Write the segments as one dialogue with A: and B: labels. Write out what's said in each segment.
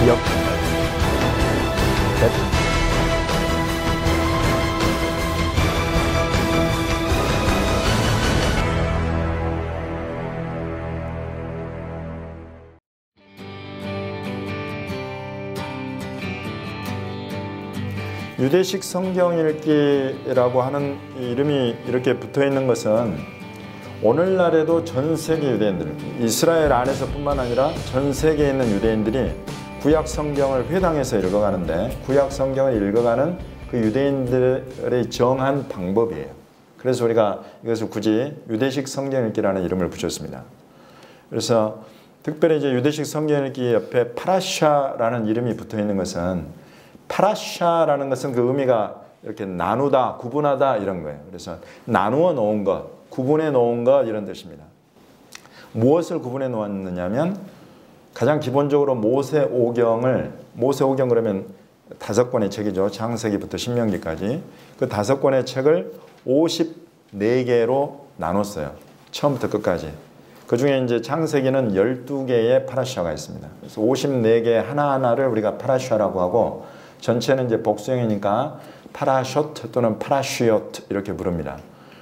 A: 구약 유대식 성경 읽기라고 하는 이름이 이렇게 붙어 있는 것은 오늘날에도 전 세계 유대인들, 이스라엘 안에서뿐만 아니라 전 세계에 있는 유대인들이 구약 성경을 회당에서 읽어가는데 구약 성경을 읽어가는 그 유대인들의 정한 방법이에요. 그래서 우리가 이것을 굳이 유대식 성경 읽기라는 이름을 붙였습니다. 그래서 특별히 이제 유대식 성경 읽기 옆에 파라샤라는 이름이 붙어 있는 것은 파라샤라는 것은 그 의미가 이렇게 나누다, 구분하다 이런 거예요. 그래서 나누어 놓은 것, 구분해 놓은 것 이런 뜻입니다. 무엇을 구분해 놓았느냐면 가장 기본적으로 모세오경 그러면 5권의 책이죠. 창세기부터 신명기까지. 그 5권의 책을 54개로 나눴어요. 처음부터 끝까지. 그 중에 이제 창세기는 12개의 파라샤가 있습니다. 그래서 54개 하나하나를 우리가 파라샤라고 하고 전체는 이제 복수형이니까 파라쇼트 또는 파라시오트 이렇게 부릅니다.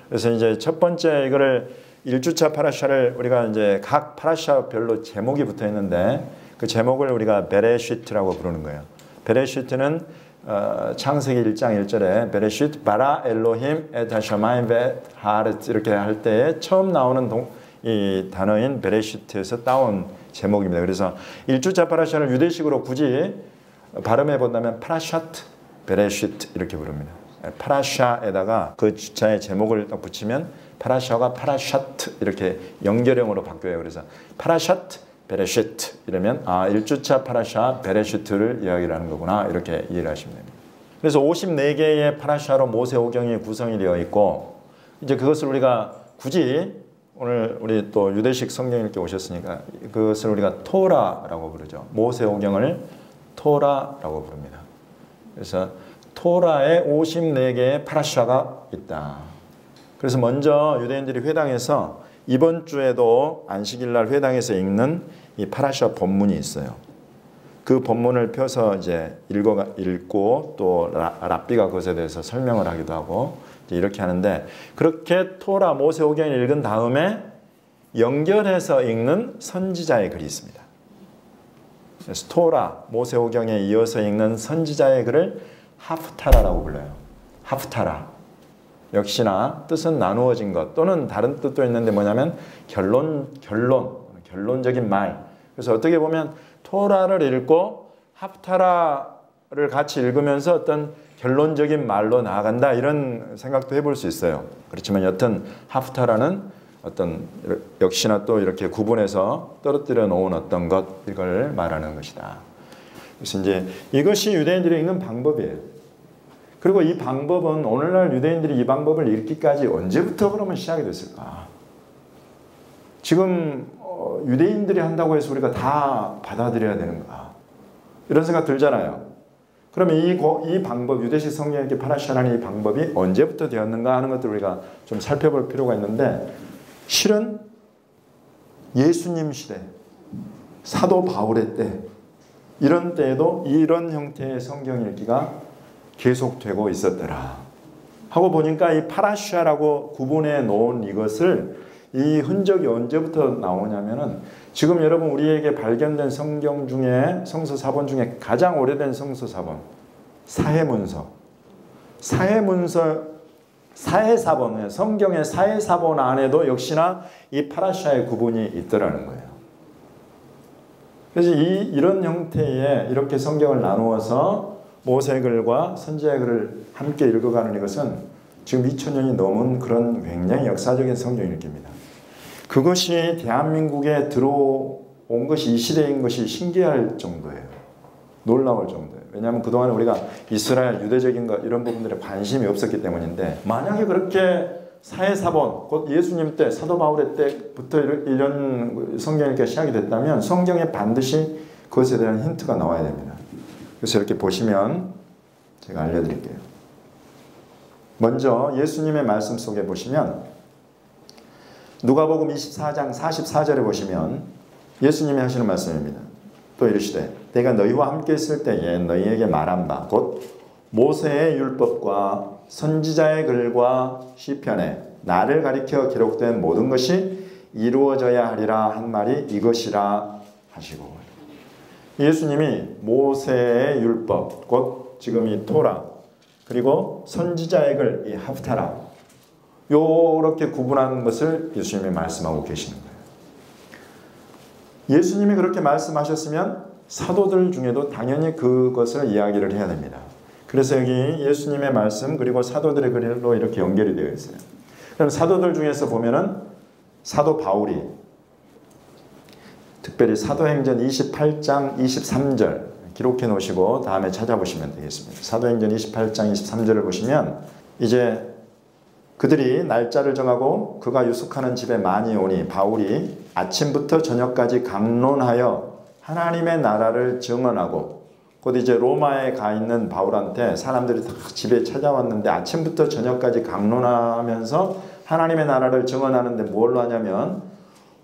A: 그래서 이제 첫 번째 이거를 1주차 파라샤를 우리가 이제 각 파라샤별로 제목이 붙어 있는데 그 제목을 우리가 베레시트라고 부르는 거예요. 베레시트는 창세기 1장 1절에 베레시트 바라 엘로힘 에트 하샤마임 벳 하르트 이렇게 할 때에 처음 나오는 이 단어인 베레시트에서 따온 제목입니다. 그래서 1주차 파라샤를 유대식으로 굳이 발음해 본다면 파라샤트, 베레시트 이렇게 부릅니다. 파라샤에다가 그 주차의 제목을 딱 붙이면 파라샤가 파라샤트 이렇게 연결형으로 바뀌어요. 그래서 파라샤트, 베레시트 이러면 1주차 파라샤 베레시트를 이야기를 하는 거구나 이렇게 이해를 하시면 됩니다. 그래서 54개의 파라샤로 모세오경이 구성이 되어 있고 이제 그것을 우리가 굳이 오늘 우리 또 유대식 성경 읽기 오셨으니까 그것을 우리가 토라라고 부르죠. 모세오경을 토라라고 부릅니다. 그래서 토라에 54개의 파라샤가 있다. 그래서 먼저 유대인들이 회당에서 이번 주에도 안식일날 회당에서 읽는 이 파라샤 본문이 있어요. 그 본문을 펴서 이제 읽고 또 랍비가 그것에 대해서 설명을 하기도 하고 이렇게 하는데 그렇게 토라 모세오경을 읽은 다음에 연결해서 읽는 선지자의 글이 있습니다. 그래서 토라, 모세오경에 이어서 읽는 선지자의 글을 하프타라라고 불러요. 하프타라. 역시나 뜻은 나누어진 것 또는 다른 뜻도 있는데 뭐냐면 결론적인 말. 그래서 어떻게 보면 토라를 읽고 하프타라를 같이 읽으면서 어떤 결론적인 말로 나아간다 이런 생각도 해볼 수 있어요. 그렇지만 여튼 하프타라는 어떤 역시나 또 이렇게 구분해서 떨어뜨려 놓은 어떤 것 이걸 말하는 것이다. 그래서 이제 이것이 유대인들이 읽는 방법이에요. 그리고 이 방법은 오늘날 유대인들이 이 방법을 읽기까지 언제부터 그러면 시작이 됐을까? 지금 유대인들이 한다고 해서 우리가 다 받아들여야 되는가? 이런 생각 들잖아요. 그러면 이 방법, 유대식 성경 읽기 파라샤라는 이 방법이 언제부터 되었는가 하는 것들을 우리가 좀 살펴볼 필요가 있는데 실은 예수님 시대, 사도 바울의 때 이런 때에도 이런 형태의 성경 읽기가 계속되고 있었더라 하고 보니까 이 파라샤라고 구분해 놓은 이것을 이 흔적이 언제부터 나오냐면은 지금 여러분 우리에게 발견된 성경 중에 성서 사본 중에 가장 오래된 성서 사본 사해사본, 성경의 사해사본 안에도 역시나 이 파라샤의 구분이 있더라는 거예요. 그래서 이런 형태의 이렇게 성경을 나누어서 모세글과 선지자글을 함께 읽어가는 이것은 지금 2000년이 넘은 그런 굉장히 역사적인 성경 읽기입니다. 그것이 대한민국에 들어온 것이 이 시대인 것이 신기할 정도예요. 놀라울 정도예요. 왜냐하면 그동안 우리가 이스라엘 유대적인 것 이런 부분들에 관심이 없었기 때문인데 만약에 그렇게 사해사본 곧 예수님 때 사도 바울의 때부터 이런 성경 읽기가 시작이 됐다면 성경에 반드시 그것에 대한 힌트가 나와야 됩니다. 그래서 이렇게 보시면 제가 알려드릴게요. 먼저 예수님의 말씀 속에 보시면 누가복음 24장 44절에 보시면 예수님이 하시는 말씀입니다. 또 이르시되 내가 너희와 함께 있을 때에 너희에게 말한 바 곧 모세의 율법과 선지자의 글과 시편에 나를 가리켜 기록된 모든 것이 이루어져야 하리라 한 말이 이것이라 하시고, 예수님이 모세의 율법 곧 지금 이 토라 그리고 선지자의 글 이 하프타라 요렇게 구분하는 것을 예수님이 말씀하고 계시는 거예요. 예수님이 그렇게 말씀하셨으면 사도들 중에도 당연히 그것을 이야기를 해야 됩니다. 그래서 여기 예수님의 말씀 그리고 사도들의 글로 이렇게 연결이 되어 있어요. 그럼 사도들 중에서 보면은 사도 바울이 특별히 사도행전 28장 23절 기록해 놓으시고 다음에 찾아보시면 되겠습니다. 사도행전 28장 23절을 보시면 이제 그들이 날짜를 정하고 그가 유숙하는 집에 많이 오니 바울이 아침부터 저녁까지 강론하여 하나님의 나라를 증언하고, 곧 이제 로마에 가 있는 바울한테 사람들이 다 집에 찾아왔는데 아침부터 저녁까지 강론하면서 하나님의 나라를 증언하는데 뭘로 하냐면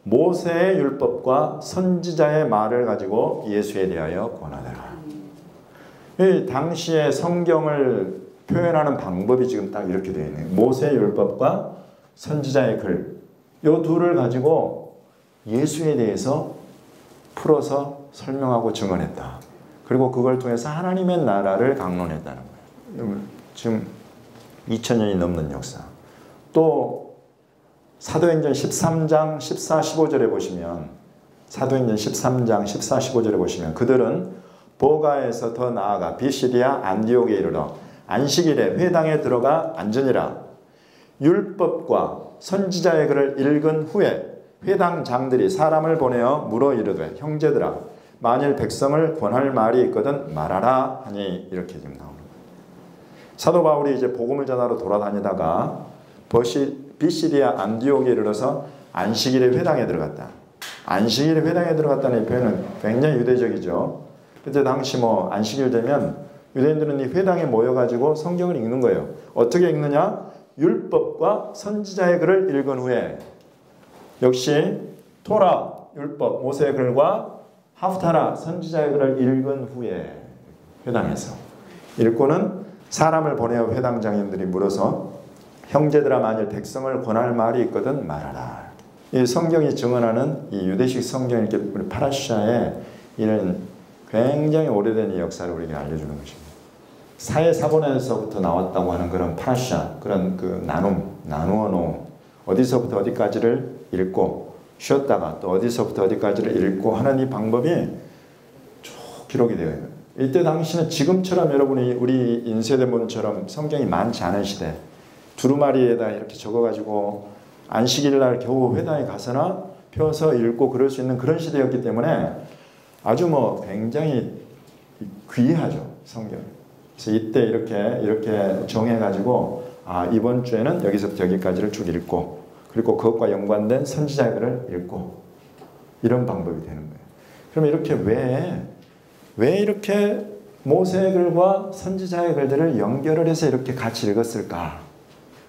A: 모세의 율법과 선지자의 말을 가지고 예수에 대하여 권하더라. 이 당시의 성경을 표현하는 방법이 지금 딱 이렇게 되어 있네요. 모세의 율법과 선지자의 글, 이 둘을 가지고 예수에 대해서 풀어서 설명하고 증언했다. 그리고 그걸 통해서 하나님의 나라를 강론했다는 거예요. 지금 2000년이 넘는 역사. 또 사도행전 13장 14, 15절에 보시면 사도행전 13장 14, 15절에 보시면 그들은 보가에서 더 나아가 비시디아 안디옥에 이르러 안식일에 회당에 들어가 앉으니라. 율법과 선지자의 글을 읽은 후에 회당장들이 사람을 보내어 물어 이르되 형제들아 만일 백성을 권할 말이 있거든 말하라 하니, 이렇게 지금 나오는 거예요. 사도 바울이 이제 복음을 전하러 돌아다니다가 비시디아 안디옥에 이르러서 안식일에 회당에 들어갔다. 안식일에 회당에 들어갔다는 이 표현은 굉장히 유대적이죠. 그때 당시 뭐 안식일 되면 유대인들은 이 회당에 모여가지고 성경을 읽는 거예요. 어떻게 읽느냐? 율법과 선지자의 글을 읽은 후에, 역시 토라, 율법, 모세의 글과 하프타라, 선지자의 글을 읽은 후에 회당에서 읽고는 사람을 보내어 회당장님들이 물어서 형제들아 만일 백성을 권할 말이 있거든 말하라. 이 성경이 증언하는 이 유대식 성경 이렇게 우리 파라샤에 이런 굉장히 오래된 이 역사를 우리에게 알려주는 것입니다. 사회사본에서부터 나왔다고 하는 그런 파라샤, 그런 그 나누어 놓은 어디서부터 어디까지를 읽고 쉬었다가 또 어디서부터 어디까지를 읽고 하는 이 방법이 쭉 기록이 되어 있는. 이때 당시는 지금처럼 여러분이 우리 인쇄대본처럼 성경이 많지 않은 시대, 두루마리에다 이렇게 적어가지고 안식일날 겨우 회당에 가서나 펴서 읽고 그럴 수 있는 그런 시대였기 때문에 아주 뭐 굉장히 귀하죠, 성경. 그래서 이때 이렇게 정해가지고 이번 주에는 여기서부터 여기까지를 쭉 읽고 그리고 그것과 연관된 선지자의 글을 읽고 이런 방법이 되는 거예요. 그럼 이렇게 왜 이렇게 모세의 글과 선지자의 글들을 연결을 해서 이렇게 같이 읽었을까?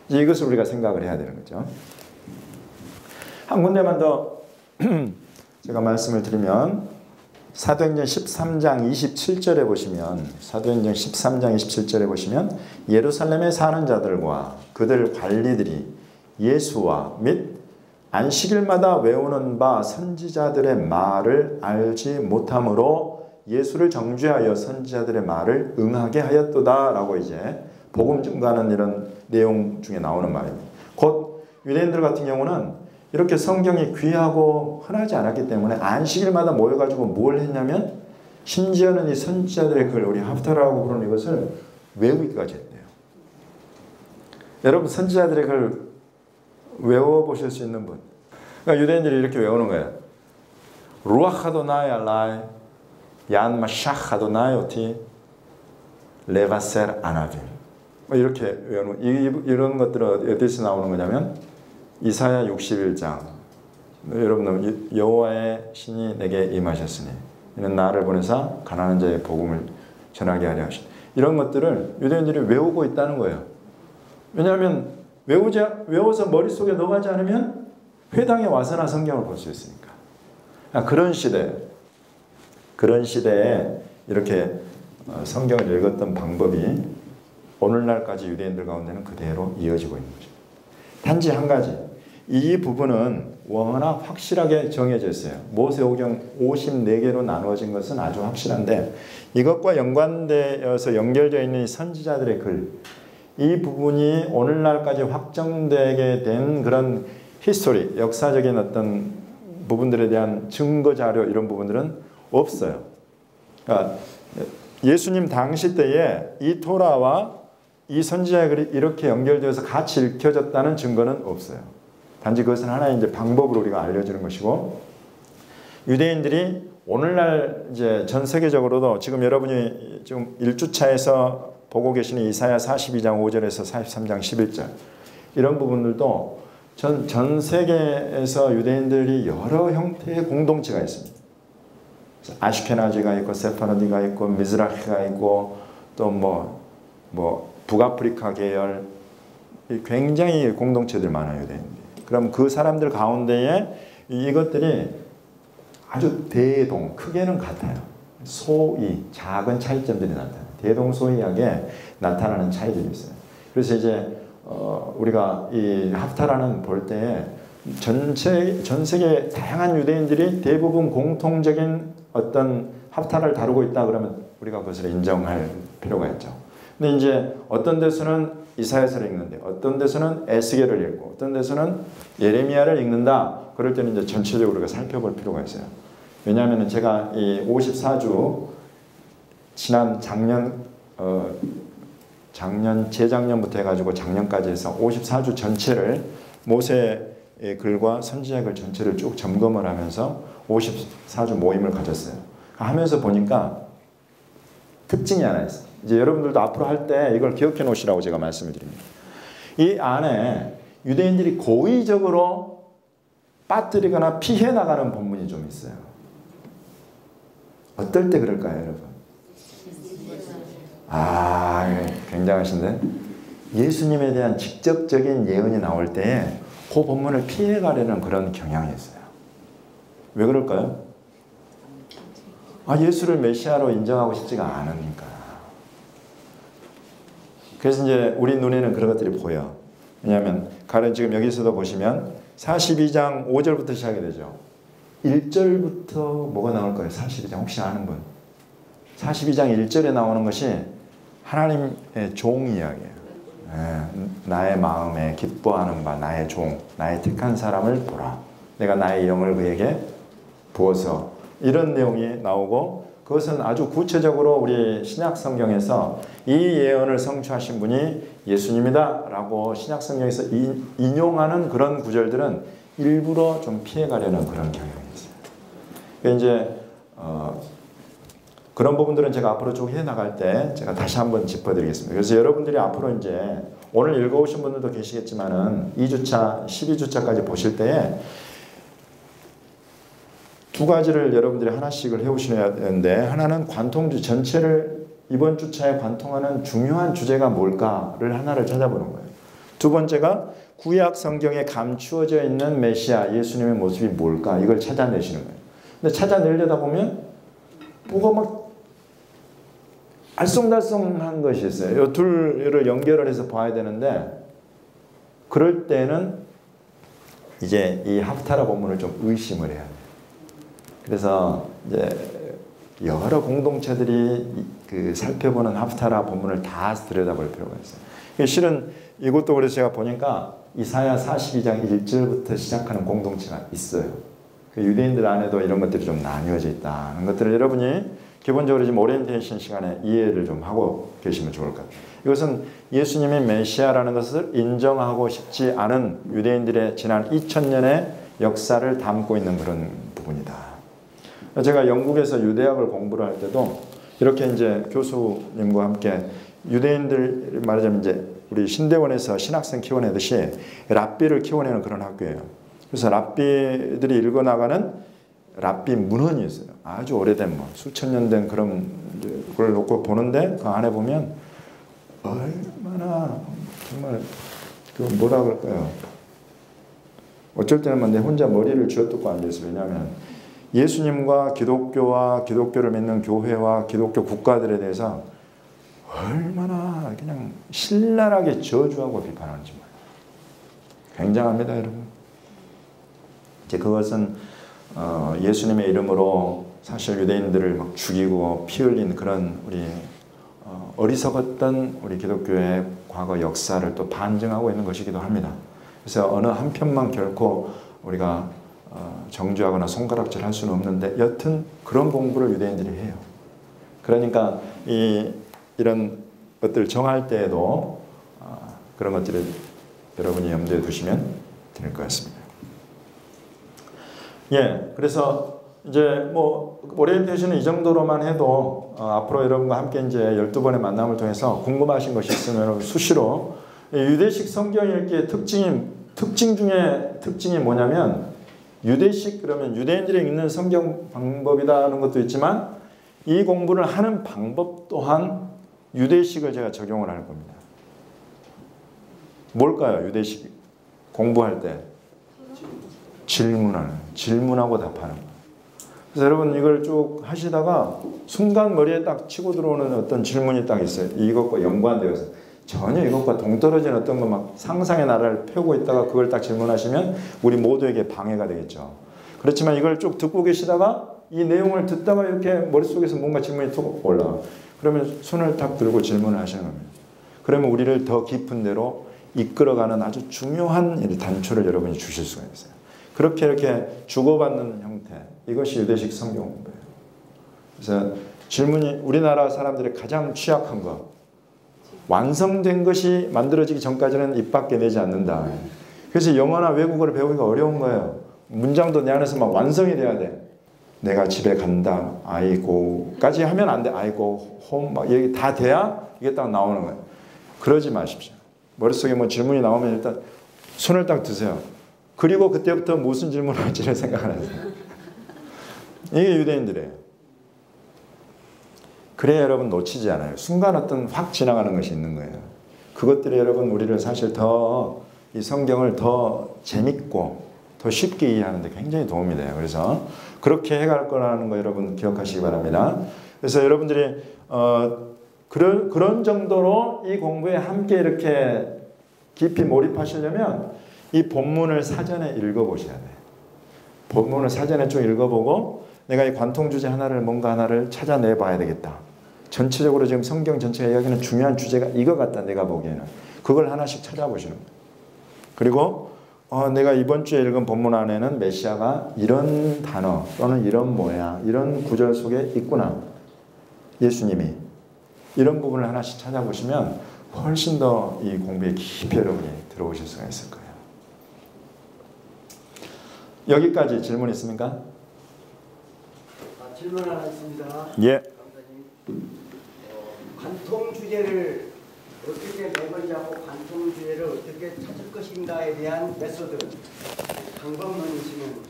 A: 이것을 우리가 생각을 해야 되는 거죠. 한 군데만 더 제가 말씀을 드리면 사도행전 13장 27절에 보시면 사도행전 13장 27절에 보시면 예루살렘에 사는 자들과 그들 관리들이 예수와 및 안식일마다 외우는 바 선지자들의 말을 알지 못함으로 예수를 정죄하여 선지자들의 말을 응하게 하였도다 라고 이제 복음 증거하는 이런 내용 중에 나오는 말입니다. 곧 유대인들 같은 경우는 이렇게 성경이 귀하고 흔하지 않았기 때문에 안식일마다 모여가지고 뭘 했냐면 심지어는 이 선지자들의 글, 우리 하프타라고 부르는 이것을 외우기까지 했대요. 여러분 선지자들의 글 외워보실 수 있는 분? 그러니까 유대인들이 이렇게 외우는 거예요. 루아흐 아도나이 알라이 얀 마샤흐 아도나이 오티 레바셀 아나빌, 이렇게 외우는 이런 것들은 어디서 나오는 거냐면 이사야 61장 여러분 여호와의 신이 내게 임하셨으니 이는 나를 보내사 가난한 자의 복음을 전하게 하려 하시니, 이런 것들을 유대인들이 외우고 있다는 거예요. 왜냐하면 외워서 머릿속에 넣어가지 않으면 회당에 와서나 성경을 볼 수 있으니까. 그런 시대, 그런 시대에 이렇게 성경을 읽었던 방법이 오늘날까지 유대인들 가운데는 그대로 이어지고 있는 거죠. 단지 한 가지, 이 부분은 워낙 확실하게 정해져 있어요. 모세오경 54개로 나누어진 것은 아주 확실한데 이것과 연관되어서 연결되어 있는 선지자들의 글, 이 부분이 오늘날까지 확정되게 된 그런 히스토리, 역사적인 어떤 부분들에 대한 증거자료 이런 부분들은 없어요. 그러니까 예수님 당시 때에 이 토라와 이 선지자의 글이 이렇게 연결되어서 같이 읽혀졌다는 증거는 없어요. 단지 그것은 하나의 이제 방법으로 우리가 알려주는 것이고, 유대인들이 오늘날 이제 전 세계적으로도 지금 여러분이 지금 1주차에서 보고 계시는 이사야 42장 5절에서 43장 11절 이런 부분들도 전 세계에서 유대인들이 여러 형태의 공동체가 있습니다. 아슈케나지가 있고 세파라디가 있고 미즈라히가 있고 또 뭐 북아프리카 계열 굉장히 공동체들 많아요, 유대인들이. 그럼 그 사람들 가운데에 이것들이 아주 대동, 크게는 같아요. 소위 작은 차이점들이 나타나요. 대동소이하게 나타나는 차이들이 있어요. 그래서 이제 우리가 이 하프타라는 볼 때 전 세계 다양한 유대인들이 대부분 공통적인 어떤 하프타를 다루고 있다 그러면 우리가 그것을 인정할 필요가 있죠. 근데 이제 어떤 데서는 이사야서를 읽는데 어떤 데서는 에스겔을 읽고 어떤 데서는 예레미야를 읽는다. 그럴 때는 이제 전체적으로 우리가 살펴볼 필요가 있어요. 왜냐하면 제가 이 54주 지난 재작년부터 해가지고 작년까지 해서 54주 전체를 모세의 글과 선지자의 글 전체를 쭉 점검을 하면서 54주 모임을 가졌어요. 하면서 보니까 특징이 하나 있어요. 이제 여러분들도 앞으로 할 때 이걸 기억해 놓으시라고 제가 말씀을 드립니다. 이 안에 유대인들이 고의적으로 빠뜨리거나 피해 나가는 본문이 좀 있어요. 어떨 때 그럴까요, 여러분? 굉장하신데? 예수님에 대한 직접적인 예언이 나올 때에 그 본문을 피해가려는 그런 경향이 있어요. 왜 그럴까요? 예수를 메시아로 인정하고 싶지가 않으니까. 그래서 이제 우리 눈에는 그런 것들이 보여. 왜냐하면 가령 지금 여기서도 보시면 42장 5절부터 시작이 되죠. 1절부터 뭐가 나올 거예요? 42장 혹시 아는 분? 42장 1절에 나오는 것이 하나님의 종 이야기예요. 나의 마음에 기뻐하는 바 나의 종, 나의 택한 사람을 보라. 내가 나의 영을 그에게 부어서 이런 내용이 나오고 그것은 아주 구체적으로 우리 신약 성경에서 이 예언을 성취하신 분이 예수님이다 라고 신약 성경에서 인용하는 그런 구절들은 일부러 좀 피해가려는 그런 경향이 있어요. 그러니까 이제 그런 부분들은 제가 앞으로 쭉 해나갈 때 제가 다시 한번 짚어드리겠습니다. 그래서 여러분들이 앞으로 이제 오늘 읽어오신 분들도 계시겠지만은 2주차, 12주차까지 보실 때에 두 가지를 여러분들이 하나씩을 해오셔야 되는데, 하나는 관통주 전체를 이번 주차에 관통하는 중요한 주제가 뭘까를 하나를 찾아보는 거예요. 두 번째가 구약 성경에 감추어져 있는 메시아 예수님의 모습이 뭘까, 이걸 찾아내시는 거예요. 근데 찾아내려다 보면 뭐가 막 알쏭달쏭한 것이 있어요. 이 둘을 연결을 해서 봐야 되는데, 그럴 때는 이제 이 하프타라 본문을 좀 의심을 해야 돼요. 그래서 이제 여러 공동체들이 살펴보는 하프타라 본문을 다 들여다볼 필요가 있어요. 실은 이것도 그래서 제가 보니까 이사야 42장 1절부터 시작하는 공동체가 있어요. 유대인들 안에도 이런 것들이 좀 나뉘어져 있다는 것들을 여러분이 기본적으로 지금 오리엔테이션 시간에 이해를 좀 하고 계시면 좋을 것 같아요. 이것은 예수님이 메시아라는 것을 인정하고 싶지 않은 유대인들의 지난 2000년의 역사를 담고 있는 그런 부분이다. 제가 영국에서 유대학을 공부를 할 때도 이렇게 이제 교수님과 함께 유대인들 말하자면 이제 우리 신대원에서 신학생 키워내듯이 랍비를 키워내는 그런 학교예요. 그래서 랍비들이 읽어나가는 랍비 문헌이 있어요. 아주 오래된 수천 년 된 그런 걸 놓고 보는데 그 안에 보면 얼마나 정말 뭐라 그럴까요? 어쩔 때는 내 혼자 머리를 쥐어뜯고 앉아있어요. 왜냐하면 예수님과 기독교와 기독교를 믿는 교회와 기독교 국가들에 대해서 얼마나 그냥 신랄하게 저주하고 비판하는지 몰라요. 굉장합니다, 여러분. 이제 그것은 예수님의 이름으로 사실 유대인들을 막 죽이고 피 흘린 그런 우리 어리석었던 우리 기독교의 과거 역사를 또 반증하고 있는 것이기도 합니다. 그래서 어느 한편만 결코 우리가 정죄하거나 손가락질 할 수는 없는데 여튼 그런 공부를 유대인들이 해요. 그러니까 이런 것들을 정할 때에도 그런 것들을 여러분이 염두에 두시면 될 것 같습니다. 예, 그래서 이제 뭐 오리엔테이션은 이 정도로만 해도 앞으로 여러분과 함께 이제 12번의 만남을 통해서 궁금하신 것이 있으면 수시로 유대식 성경 읽기의 특징 중에 특징이 뭐냐면 유대식 그러면 유대인들이 읽는 성경 방법이라는 것도 있지만 이 공부를 하는 방법 또한 유대식을 제가 적용을 할 겁니다. 뭘까요? 유대식 공부할 때 질문하고 답하는 거. 그래서 여러분 이걸 쭉 하시다가 순간 머리에 딱 치고 들어오는 어떤 질문이 딱 있어요. 이것과 연관되어서 전혀 이것과 동떨어진 어떤 거 막 상상의 나라를 펴고 있다가 그걸 딱 질문하시면 우리 모두에게 방해가 되겠죠. 그렇지만 이걸 쭉 듣고 계시다가 이 내용을 듣다가 이렇게 머릿속에서 뭔가 질문이 툭 올라와. 그러면 손을 딱 들고 질문을 하시는 겁니다. 그러면 우리를 더 깊은 데로 이끌어가는 아주 중요한 단초를 여러분이 주실 수가 있어요. 그렇게 이렇게 주고받는 형태, 이것이 유대식 성경 공부예요. 그래서 질문이 우리나라 사람들이 가장 취약한 거, 완성된 것이 만들어지기 전까지는 입 밖에 내지 않는다. 그래서 영어나 외국어를 배우기가 어려운 거예요. 문장도 내 안에서 막 완성이 돼야 돼. 내가 집에 간다, 아이고까지 하면 안 돼. 아이고, 홈, 막 여기 다 돼야 이게 딱 나오는 거예요. 그러지 마십시오. 머릿속에 뭐 질문이 나오면 일단 손을 딱 드세요. 그리고 그때부터 무슨 질문을 할지를 생각하세요. 이게 유대인들이에요. 그래야 여러분 놓치지 않아요. 순간 어떤 확 지나가는 것이 있는 거예요. 그것들이 여러분 우리를 사실 더 이 성경을 더 재밌고 더 쉽게 이해하는 데 굉장히 도움이 돼요. 그래서 그렇게 해갈 거라는 거 여러분 기억하시기 바랍니다. 그래서 여러분들이 그런 정도로 이 공부에 함께 이렇게 깊이 몰입하시려면 이 본문을 사전에 읽어보셔야 돼요. 본문을 사전에 좀 읽어보고 내가 이 관통 주제 뭔가 하나를 찾아내 봐야 되겠다. 전체적으로 지금 성경 전체가 이야기하는 중요한 주제가 이거 같다. 내가 보기에는. 그걸 하나씩 찾아보시는 거예요. 그리고 내가 이번 주에 읽은 본문 안에는 메시아가 이런 단어 또는 이런 모양, 이런 구절 속에 있구나. 예수님이. 이런 부분을 하나씩 찾아보시면 훨씬 더 이 공부에 깊이 여러분이 들어오실 수가 있을 거예요. 여기까지 질문 있습니까?
B: 질문 하나 있습니다.
A: 예.
B: 관통 주제를 어떻게 매번 잡고 관통 주제를 어떻게 찾을 것인가에 대한 메소드, 방법론 있으면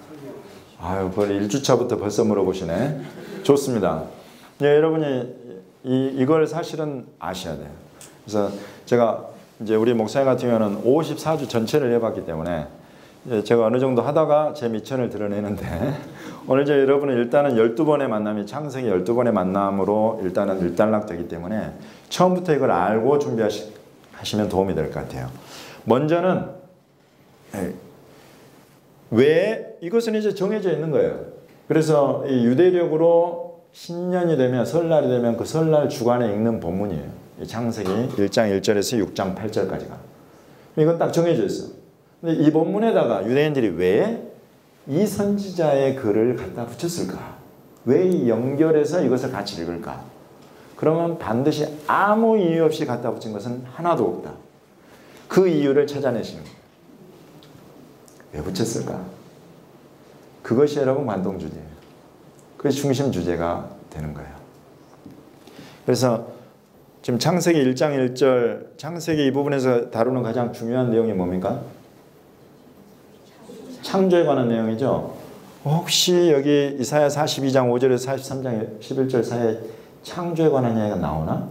B: 설명해 주시죠.
A: 아유, 벌 1주차부터 벌써 물어보시네. 좋습니다. 예, 여러분이 이걸 사실은 아셔야 돼요. 그래서 제가 이제 우리 목사님 같은 경우는 54주 전체를 해봤기 때문에 제가 어느 정도 하다가 제 미천을 드러내는데 오늘 이제 여러분은 일단은 12번의 만남이 창세기 12번의 만남으로 일단은 일단락되기 때문에 처음부터 이걸 알고 준비하시면 도움이 될 것 같아요. 먼저는 왜 이것은 이제 정해져 있는 거예요. 그래서 이 유대력으로 신년이 되면 설날이 되면 그 설날 주간에 읽는 본문이에요. 창세기 1장 1절에서 6장 8절까지가. 이건 딱 정해져 있어요. 근데 이 본문에다가 유대인들이 왜 이 선지자의 글을 갖다 붙였을까? 왜 이 연결해서 이것을 같이 읽을까? 그러면 반드시 아무 이유 없이 갖다 붙인 것은 하나도 없다. 그 이유를 찾아내시는 거예요. 왜 붙였을까? 그것이 여러분 관통주제예요. 그것이 중심 주제가 되는 거예요. 그래서 지금 창세기 1장 1절, 창세기 이 부분에서 다루는 가장 중요한 내용이 뭡니까? 창조에 관한 내용이죠. 혹시 여기 이사야 42장 5절에서 43장 11절 사이에 창조에 관한 이야기가 나오나?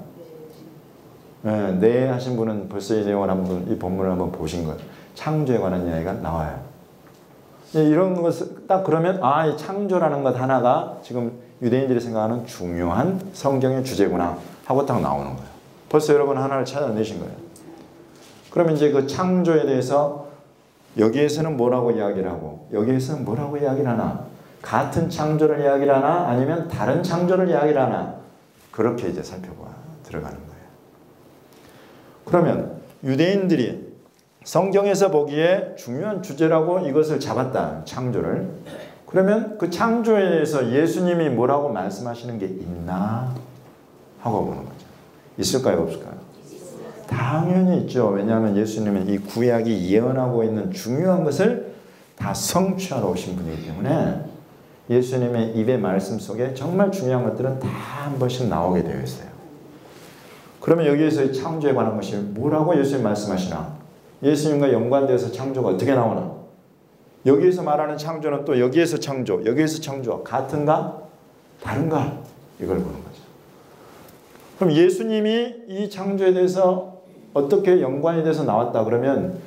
A: 네 하신 분은 벌써 이 내용을 이 본문을 한번 보신 거예요. 창조에 관한 이야기가 나와요. 이런 것을 딱 그러면 이 창조라는 것 하나가 지금 유대인들이 생각하는 중요한 성경의 주제구나 하고 딱 나오는 거예요. 벌써 여러분 하나를 찾아내신 거예요. 그러면 이제 그 창조에 대해서 여기에서는 뭐라고 이야기를 하고 여기에서는 뭐라고 이야기를 하나? 같은 창조를 이야기를 하나? 아니면 다른 창조를 이야기를 하나? 그렇게 이제 살펴봐 들어가는 거예요. 그러면 유대인들이 성경에서 보기에 중요한 주제라고 이것을 잡았다. 창조를. 그러면 그 창조에 대해서 예수님이 뭐라고 말씀하시는 게 있나? 하고 보는 거죠. 있을까요? 없을까요? 당연히 있죠. 왜냐하면 예수님은 이 구약이 예언하고 있는 중요한 것을 다 성취하러 오신 분이기 때문에 예수님의 입의 말씀 속에 정말 중요한 것들은 다 한 번씩 나오게 되어 있어요. 그러면 여기에서 창조에 관한 것이 뭐라고 예수님 말씀하시나? 예수님과 연관되어서 창조가 어떻게 나오나? 여기에서 말하는 창조는 또 여기에서 창조, 여기에서 창조 같은가? 다른가? 이걸 보는 거죠. 그럼 예수님이 이 창조에 대해서 어떻게 연관이 돼서 나왔다 그러면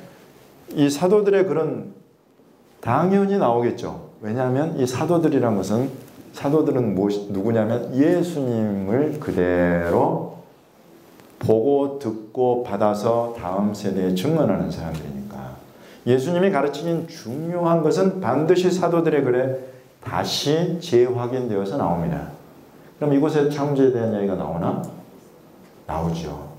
A: 이 사도들의 그런 당연히 나오겠죠. 왜냐하면 이 사도들이란 것은 사도들은 누구냐면 예수님을 그대로 보고 듣고 받아서 다음 세대에 증언하는 사람들이니까 예수님이 가르치신 중요한 것은 반드시 사도들의 글에 다시 재확인되어서 나옵니다. 그럼 이곳에 창조에 대한 이야기가 나오나? 나오죠.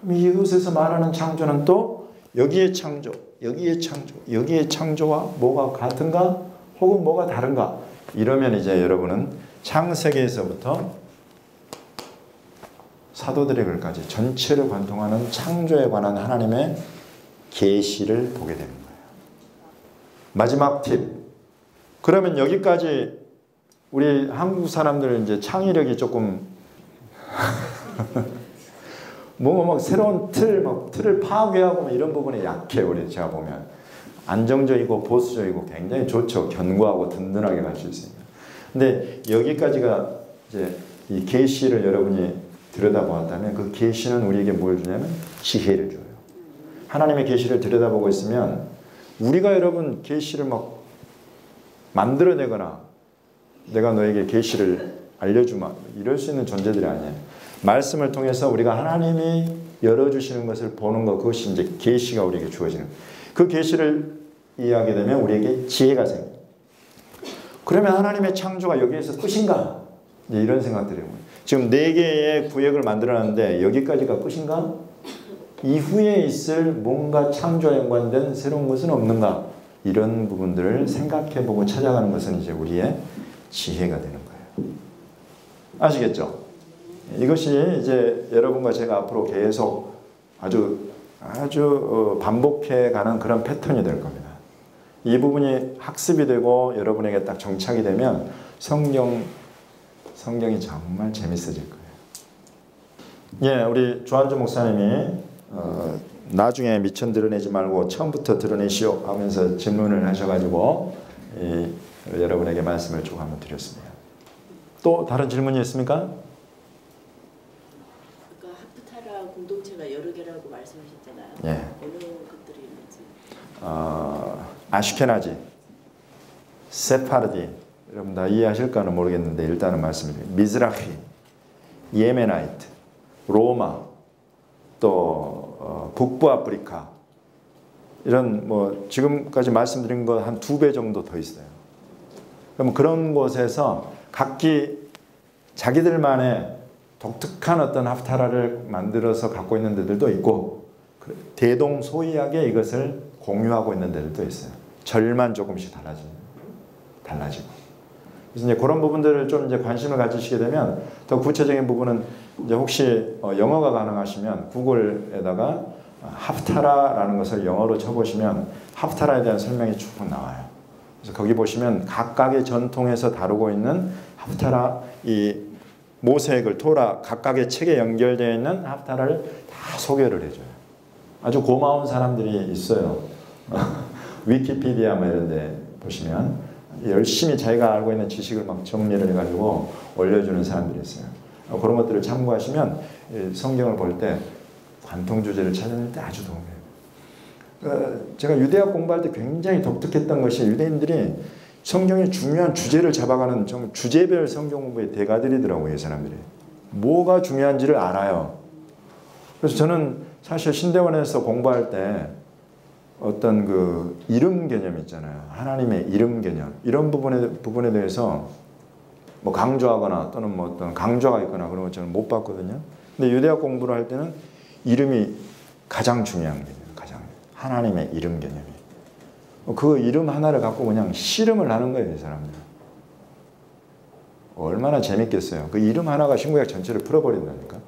A: 그럼 이곳에서 말하는 창조는 또 여기의 창조, 여기의 창조, 여기의 창조와 뭐가 같은가? 혹은 뭐가 다른가? 이러면 이제 여러분은 창세기에서부터 사도들의 글까지 전체를 관통하는 창조에 관한 하나님의 계시를 보게 되는 거예요. 마지막 팁. 그러면 여기까지 우리 한국 사람들 이제 창의력이 조금 막 새로운 틀을 파괴하고 이런 부분에 약해. 우리 제가 보면 안정적이고 보수적이고 굉장히 좋죠. 견고하고 든든하게 갈 수 있습니다. 근데 여기까지가 이제 이 계시를 여러분이 들여다보았다면 그 계시는 우리에게 뭘 주냐면 지혜를 줘요. 하나님의 계시를 들여다보고 있으면 우리가 여러분 계시를 막 만들어내거나 내가 너에게 계시를 알려주마 이럴 수 있는 존재들이 아니에요. 말씀을 통해서 우리가 하나님이 열어주시는 것을 보는 것, 그것이 이제 계시가 우리에게 주어지는 거예요. 그 계시를 이해하게 되면 우리에게 지혜가 생겨요. 그러면 하나님의 창조가 여기에서 끝인가? 이제 이런 생각들이 오는 거예요. 지금 4개의 구역을 만들어놨는데 여기까지가 끝인가? 이후에 있을 뭔가 창조와 연관된 새로운 것은 없는가? 이런 부분들을 생각해보고 찾아가는 것은 이제 우리의 지혜가 되는 거예요. 아시겠죠? 이것이 이제 여러분과 제가 앞으로 계속 아주 반복해가는 그런 패턴이 될 겁니다. 이 부분이 학습이 되고 여러분에게 딱 정착이 되면 성경이 정말 재밌어질 거예요. 예, 우리 조한주 목사님이 나중에 미천 드러내지 말고 처음부터 드러내시오 하면서 질문을 하셔가지고 여러분에게 말씀을 쭉 한번 드렸습니다. 또 다른 질문이 있습니까?
C: 아까 하프타라 공동체가 여러 개라고 말씀하셨잖아요.
A: 예.
C: 어느 것들이 있는지.
A: 아슈케나지, 세파르디, 여러분 다 이해하실까는 모르겠는데 일단은 말씀드립니다. 미즈라히, 예메나이트, 로마, 또 북부 아프리카 이런 뭐 지금까지 말씀드린 거 한 2배 정도 더 있어요. 그럼 그런 곳에서 각기 자기들만의 독특한 어떤 하프타라를 만들어서 갖고 있는 데들도 있고 대동소이하게 이것을 공유하고 있는 데들도 있어요. 절만 조금씩 달라지고. 그래서 이제 그런 부분들을 좀 이제 관심을 가지시게 되면 더 구체적인 부분은 이제 혹시 영어가 가능하시면 구글에다가 하프타라라는 것을 영어로 쳐보시면 하프타라에 대한 설명이 쭉 나와요. 그래서 거기 보시면 각각의 전통에서 다루고 있는 하프타라, 이 모세액을 토라 각각의 책에 연결되어 있는 하프타라를 다 소개를 해줘요. 아주 고마운 사람들이 있어요. 위키피디아 뭐 이런 데 보시면 열심히 자기가 알고 있는 지식을 막 정리를 해가지고 올려주는 사람들이 있어요. 그런 것들을 참고하시면 성경을 볼 때 관통 주제를 찾아낼 때 아주 도움이 돼요. 제가 유대학 공부할 때 굉장히 독특했던 것이 유대인들이 성경의 중요한 주제를 잡아가는 좀 주제별 성경 공부의 대가들이더라고요. 이 사람들이. 뭐가 중요한지를 알아요. 그래서 저는 사실 신대원에서 공부할 때 어떤 그 이름 개념 있잖아요. 하나님의 이름 개념. 이런 부분에 대해서 뭐 강조하거나 또는 뭐 어떤 강조가 있거나 그런 거 저는 못 봤거든요. 근데 유대학 공부를 할 때는 이름이 가장 중요한 개념이에요. 가장. 하나님의 이름 개념이. 그 이름 하나를 갖고 그냥 씨름을 하는 거예요. 이 사람들. 얼마나 재밌겠어요. 그 이름 하나가 신구약 전체를 풀어버린다니까.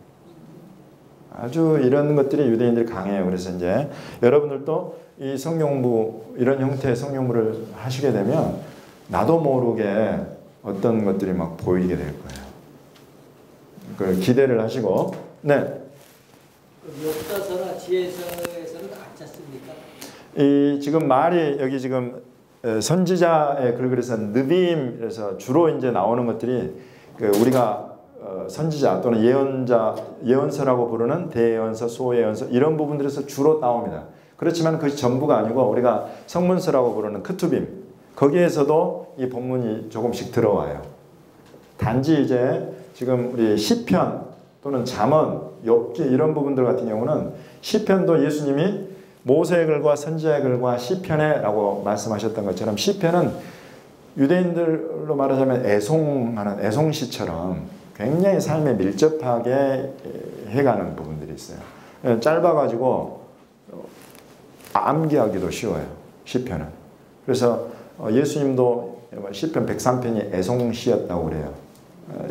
A: 아주 이런 것들이 유대인들이 강해요. 그래서 이제 여러분들도 이 성경부 이런 형태의 성경부를 하시게 되면 나도 모르게 어떤 것들이 막 보이게 될 거예요. 그걸 기대를 하시고, 네.
D: 역사서나 지혜서에서는 같았습니까?
A: 이 지금 말이 여기 지금 선지자의 글 그래서 느비임 그래서 주로 이제 나오는 것들이 그 우리가 선지자 또는 예언서라고 부르는 대예언서, 소예언서 이런 부분들에서 주로 나옵니다. 그렇지만 그것이 전부가 아니고 우리가 성문서라고 부르는 크투빔 거기에서도 이 본문이 조금씩 들어와요. 단지 이제 지금 우리 시편 또는 잠언, 욥기 이런 부분들 같은 경우는 시편도 예수님이 모세의 글과 선지자의 글과 시편에라고 말씀하셨던 것처럼 시편은 유대인들로 말하자면 애송하는 애송시처럼 굉장히 삶에 밀접하게 해가는 부분들이 있어요. 짧아가지고 암기하기도 쉬워요. 시편은. 그래서 예수님도 시편 103편이 애송시였다고 그래요.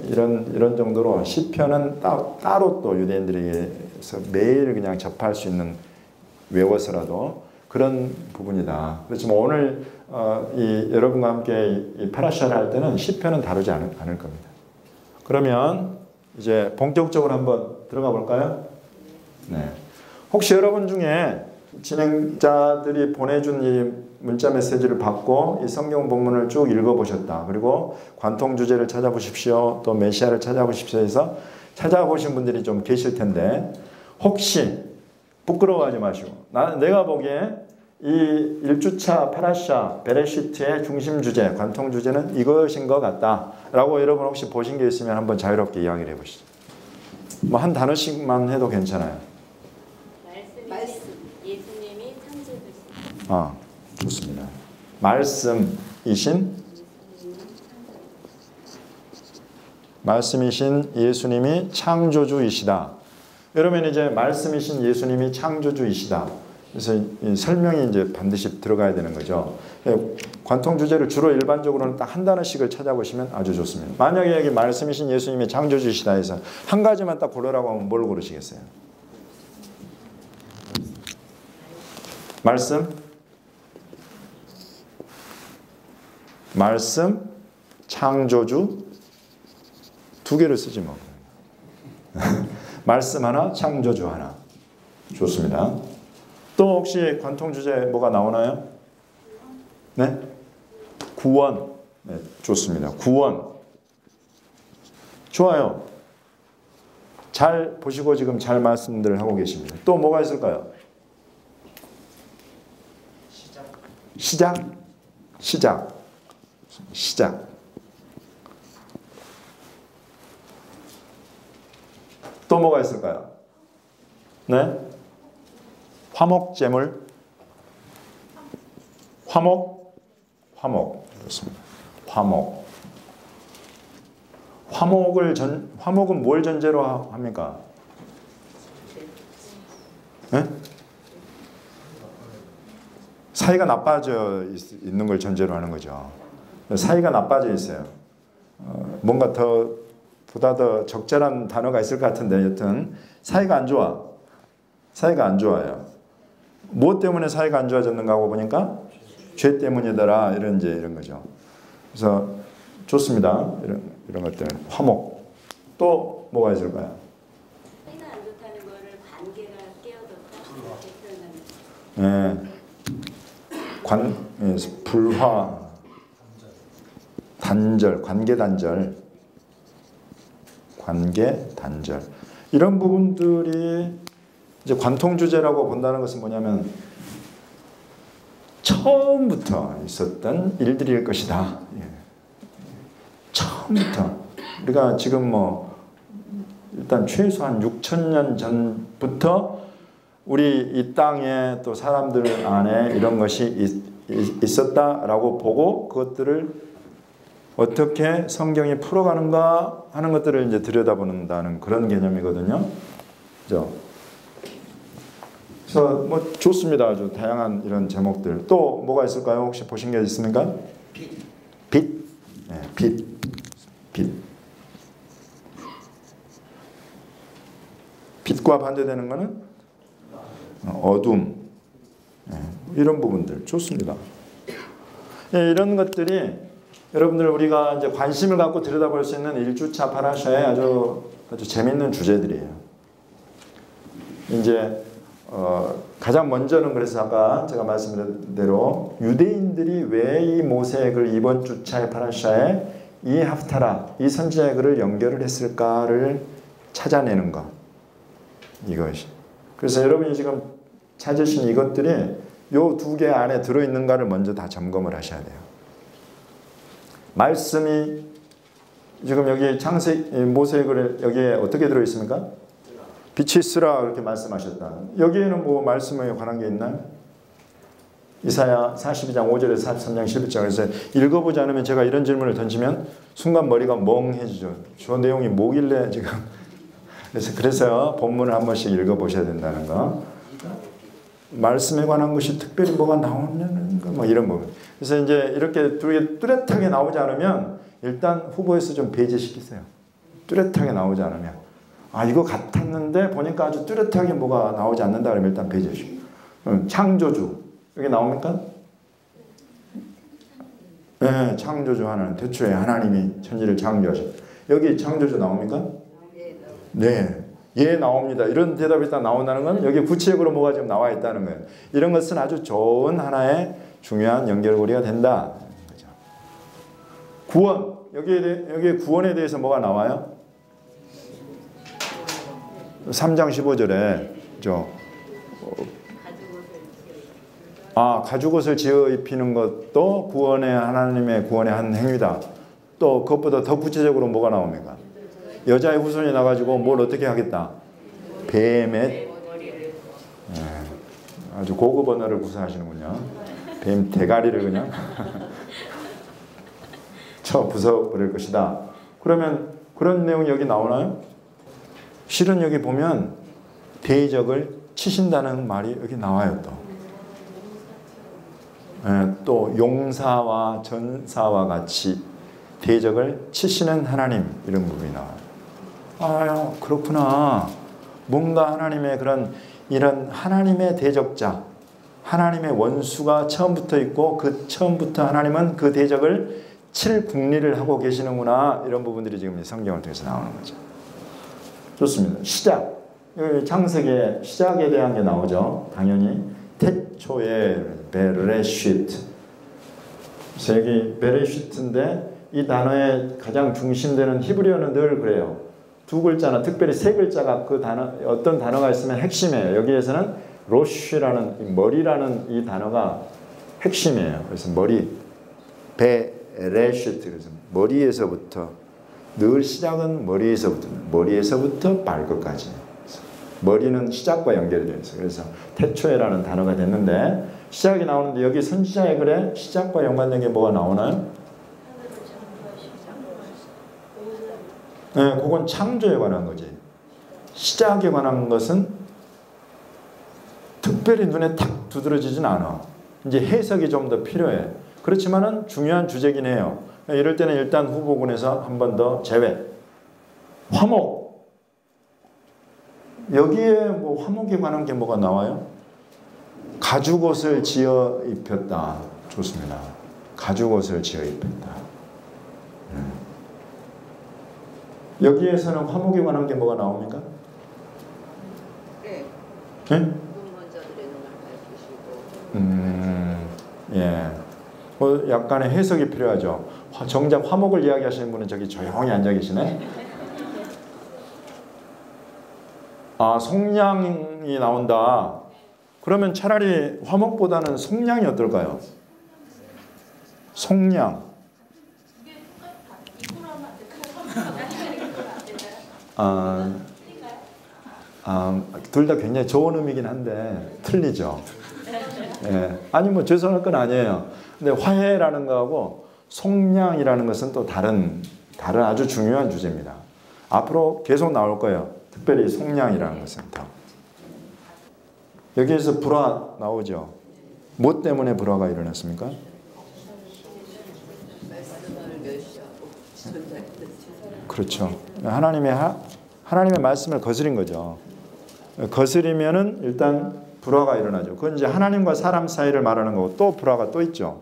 A: 이런 정도로 시편은 따로 또 유대인들에게서 매일 그냥 접할 수 있는 외워서라도 그런 부분이다. 그렇지만 오늘 여러분과 함께 이 파라샤를 할 때는 시편은 다루지 않을 겁니다. 그러면 이제 본격적으로 한번 들어가 볼까요? 네. 혹시 여러분 중에 진행자들이 보내준 이 문자 메시지를 받고 이 성경 본문을 쭉 읽어보셨다. 그리고 관통 주제를 찾아보십시오. 또 메시아를 찾아보십시오 해서 찾아보신 분들이 좀 계실 텐데 혹시 부끄러워하지 마시고 내가 보기에 이 1주차 파라샤 베레시트의 중심 주제, 관통 주제는 이것인 것 같다 라고 여러분 혹시 보신 게 있으면 한번 자유롭게 이야기를 해보시죠. 뭐 한 단어씩만 해도 괜찮아요.
C: 말씀. 예수님이 창조주시다.
A: 아, 좋습니다. 말씀이신 예수님이 창조주이시다. 여러분 이제 말씀이신 예수님이 창조주이시다. 그래서 이 설명이 이제 반드시 들어가야 되는 거죠. 관통 주제를 주로 일반적으로는 딱 한 단어씩을 찾아보시면 아주 좋습니다. 만약에 여기 말씀이신 예수님이 창조주이시다 해서 한 가지만 딱 고르라고 하면 뭘 고르시겠어요? 말씀, 창조주 두 개를 쓰지 뭐. 말씀 하나, 창조주 하나. 좋습니다. 또 혹시 관통 주제 뭐가 나오나요? 네? 구원. 네, 좋습니다. 구원. 좋아요. 잘 보시고 지금 잘 말씀들을 하고 계십니다. 또 뭐가 있을까요? 시작. 또 뭐가 있을까요? 네? 화목제물. 화목. 그렇습니다. 화목은 뭘 전제로 합니까? 네? 사이가 나빠져 있는 걸 전제로 하는 거죠. 사이가 나빠져 있어요. 뭔가 보다 더 적절한 단어가 있을 것 같은데 여튼 사이가 안 좋아요. 무엇 때문에 사이가 안 좋아졌는가 하고 보니까 죄 때문이더라 이런 거죠. 그래서 좋습니다. 이런 것들 화목. 또 뭐가 있을까요?
C: 사이가 안 좋다는 거를 관계가 깨어졌다.
A: 네. 불화, 단절, 관계 단절. 이런 부분들이 이제 관통 주제라고 본다는 것은 뭐냐면 처음부터 있었던 일들일 것이다. 예. 처음부터. 우리가 지금 뭐 일단 최소한 6,000년 전부터 우리 이 땅에 또 사람들 안에 이런 것이 있었다라고 보고 그것들을 어떻게 성경이 풀어가는가 하는 것들을 이제 들여다본다는 그런 개념이거든요. 그죠? 그래서 뭐 좋습니다. 아주 다양한 이런 제목들. 또 뭐가 있을까요? 혹시 보신 게 있습니까? 빛. 네, 빛. 빛과 반대되는 것은 어둠. 네, 이런 부분들 좋습니다. 네, 이런 것들이 여러분들 우리가 이제 관심을 갖고 들여다볼 수 있는 1주차 파라샤의 아주 재밌는 주제들이에요. 이제 가장 먼저는 그래서 아까 제가 말씀드린 대로 유대인들이 왜 이 모세액을 이번 주차의 파라샤에 이 하프타라, 이 선지자의 글을 연결을 했을까를 찾아내는 것. 이것이. 그래서 여러분이 지금 찾으신 이것들이 요 두 개 안에 들어있는가를 먼저 다 점검을 하셔야 돼요. 말씀이 지금 여기 모세액을 여기에 어떻게 들어있습니까? 빛이 있으라 이렇게 말씀하셨다. 여기에는 뭐 말씀에 관한 게 있나요? 이사야 42장 5절에서 43장 11절에서 읽어보지 않으면 제가 이런 질문을 던지면 순간 머리가 멍해지죠. 저 내용이 뭐길래 지금. 그래서 본문을 한 번씩 읽어보셔야 된다는 거. 말씀에 관한 것이 특별히 뭐가 나오는 거 뭐 이런 부분. 그래서 이제 이렇게 뚜렷하게 나오지 않으면 일단 후보에서 좀 배제시키세요. 뚜렷하게 나오지 않으면. 아 이거 같았는데 보니까 아주 뚜렷하게 뭐가 나오지 않는다 그러면 일단 배제시키고. 창조주. 여기 나옵니까? 네, 창조주 하나는 태초에 하나님이 천지를 창조하셨다. 여기 창조주 나옵니까? 네. 예 나옵니다. 이런 대답이 일단 나온다는 건 여기 구체적으로 뭐가 지금 나와 있다는 거예요. 이런 것은 아주 좋은 하나의 중요한 연결고리가 된다. 그렇죠. 구원. 여기에 구원에 대해서 뭐가 나와요? 3장 15절에 가죽옷을 지어 입히는 것도 하나님의 구원의 한 행위다. 또 그것보다 더 구체적으로 뭐가 나옵니까? 여자의 후손이 나가지고 뭘 어떻게 하겠다? 뱀의 아주 고급 언어를 구사하시는군요. 뱀 대가리를 그냥 쳐 부숴버릴 것이다. 그러면 그런 내용이 여기 나오나요? 실은 여기 보면 대적을 치신다는 말이 여기 나와요. 또 용사와 전사와 같이 대적을 치시는 하나님 이런 부분이 나와요. 아 그렇구나. 뭔가 하나님의 이런 하나님의 대적자, 하나님의 원수가 처음부터 있고 그 처음부터 하나님은 그 대적을 칠 국리를 하고 계시는구나. 이런 부분들이 지금 성경을 통해서 나오는 거죠. 좋습니다. 시작. 창세기의 시작에 대한 게 나오죠. 당연히 태초에 베레시트. 그래서 여기 베레시트인데 이 단어의 가장 중심되는 히브리어는 늘 그래요. 두 글자나 특별히 세 글자가 그 단어 어떤 단어가 있으면 핵심이에요. 여기에서는 로쉬라는 머리라는 이 단어가 핵심이에요. 그래서 머리 베레시트 그래서 머리에서부터 늘 시작은 머리에서부터 발끝까지. 머리는 시작과 연결이 되어 있어요. 그래서 태초에라는 단어가 됐는데 시작이 나오는데 여기 선지자의 글에 시작과 연관된 게 뭐가 나오나요? 네, 그건 창조에 관한 거지. 시작에 관한 것은 특별히 눈에 탁 두드러지진 않아. 이제 해석이 좀 더 필요해. 그렇지만은 중요한 주제긴 해요. 이럴 때는 일단 후보군에서 한 번 더 제외. 화목. 여기에 뭐 화목에 관한 게 뭐가 나와요? 가죽옷을 지어 입혔다. 좋습니다. 가죽옷을 지어 입혔다. 여기에서는 화목에 관한 게 뭐가 나옵니까? 네.
C: 문문자들의 눈을 밝히시고.
A: 예. 뭐 약간의 해석이 필요하죠. 정작 화목을 이야기하시는 분은 저기 조용히 앉아 계시네. 속량이 나온다. 그러면 차라리 화목보다는 속량이 어떨까요? 속량. 둘 다 굉장히 좋은 의미긴 한데 틀리죠. 예. 아니 뭐 죄송할 건 아니에요. 근데 화해라는 거하고 속량이라는 것은 또 다른 아주 중요한 주제입니다. 앞으로 계속 나올 거예요. 특별히 속량이라는 것은 더. 여기에서 불화 나오죠. 뭐 때문에 불화가 일어났습니까? 그렇죠. 하나님의 말씀을 거스린 거죠. 거스리면은 일단 불화가 일어나죠. 그건 이제 하나님과 사람 사이를 말하는 거고 또 불화가 또 있죠.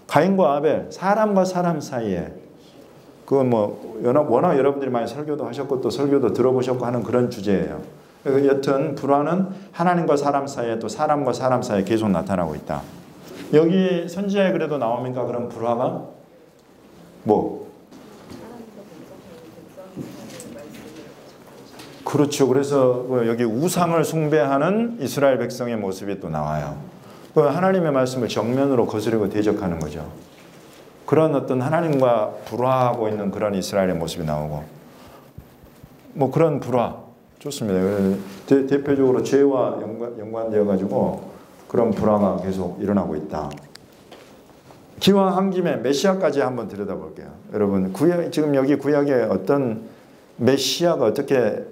A: 가인과 아벨, 사람과 사람 사이에. 그건 뭐 워낙 여러분들이 많이 설교도 하셨고 또 설교도 들어보셨고 하는 그런 주제예요. 여튼 불화는 하나님과 사람 사이에 또 사람과 사람 사이에 계속 나타나고 있다. 여기 선지자에 그래도 나옵니까? 그런 불화가? 뭐? 그렇죠. 그래서 여기 우상을 숭배하는 이스라엘 백성의 모습이 또 나와요. 하나님의 말씀을 정면으로 거스르고 대적하는 거죠. 그런 어떤 하나님과 불화하고 있는 그런 이스라엘의 모습이 나오고 뭐 그런 불화 좋습니다. 대표적으로 죄와 연관되어 가지고 그런 불화가 계속 일어나고 있다. 기왕 김에 메시아까지 한번 들여다볼게요. 여러분 지금 여기 구약에 어떤 메시아가 어떻게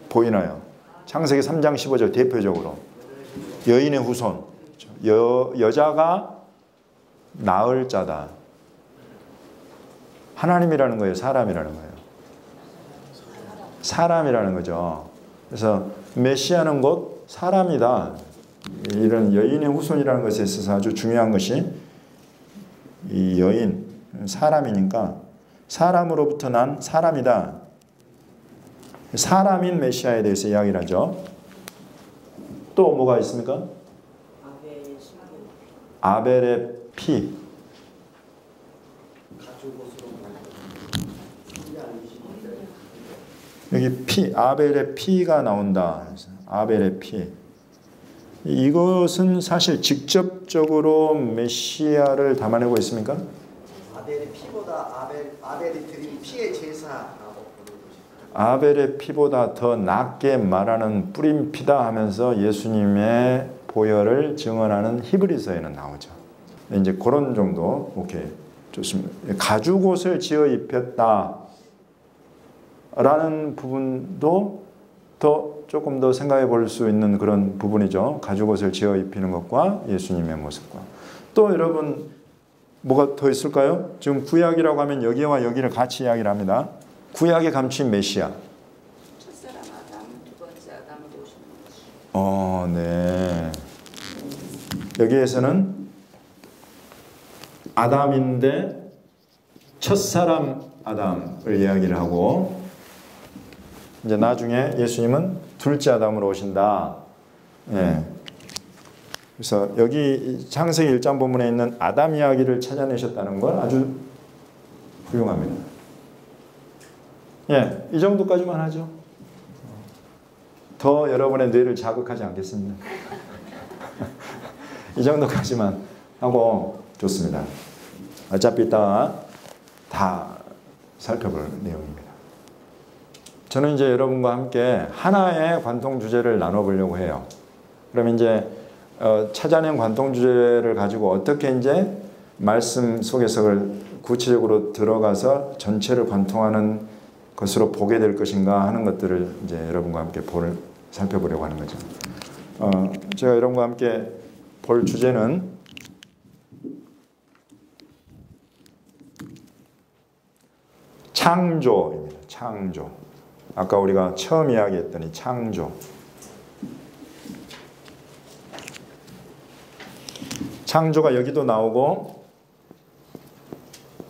A: 보이나요? 창세기 3장 15절 대표적으로 여인의 후손, 여자가 낳을 자다. 하나님이라는 거예요? 사람이라는 거예요? 사람이라는 거죠. 그래서 메시아는 곧 사람이다. 이런 여인의 후손이라는 것에 있어서 아주 중요한 것이 이 여인, 사람이니까 사람으로부터 난 사람이다. 사람인 메시아에 대해서 이야기를 하죠. 또 뭐가 있습니까? 아벨의 피. 여기 피, 아벨의 피가 나온다. 아벨의 피. 이것은 사실 직접적으로 메시아를 담아내고 있습니까?
B: 아벨의 피보다 아벨이 드린 피의 제사라고 부르는 것입니다.
A: 아벨의 피보다 더 낫게 말하는 뿌린 피다 하면서 예수님의 보혈을 증언하는 히브리서에는 나오죠. 이제 그런 정도. 오케이. 좋습니다. 가죽옷을 지어 입혔다. 라는 부분도 조금 더 생각해 볼 수 있는 그런 부분이죠. 가죽옷을 지어 입히는 것과 예수님의 모습과. 또 여러분 뭐가 더 있을까요? 지금 구약이라고 하면 여기와 여기를 같이 이야기를 합니다. 구약에 감춘 메시아.
C: 첫사람 아담, 두 번째 아담으로 오시는 거죠.
A: 네. 여기에서는 아담인데 첫사람 아담을 이야기를 하고 이제 나중에 예수님은 둘째 아담으로 오신다. 예. 그래서 여기 창세기 1장 본문에 있는 아담 이야기를 찾아내셨다는 건 아주 훌륭합니다. 예, 이 정도까지만 하죠. 더 여러분의 뇌를 자극하지 않겠습니다. 이 정도까지만 하고 좋습니다. 어차피 이따 다 살펴볼 내용입니다. 저는 이제 여러분과 함께 하나의 관통 주제를 나눠보려고 해요. 그럼 이제 찾아낸 관통 주제를 가지고 어떻게 이제 말씀 속에서 구체적으로 들어가서 전체를 관통하는 것으로 보게 될 것인가 하는 것들을 이제 여러분과 함께 살펴보려고 하는 거죠. 제가 여러분과 함께 볼 주제는 창조입니다. 창조. 아까 우리가 처음 이야기했던 이 창조. 창조가 여기도 나오고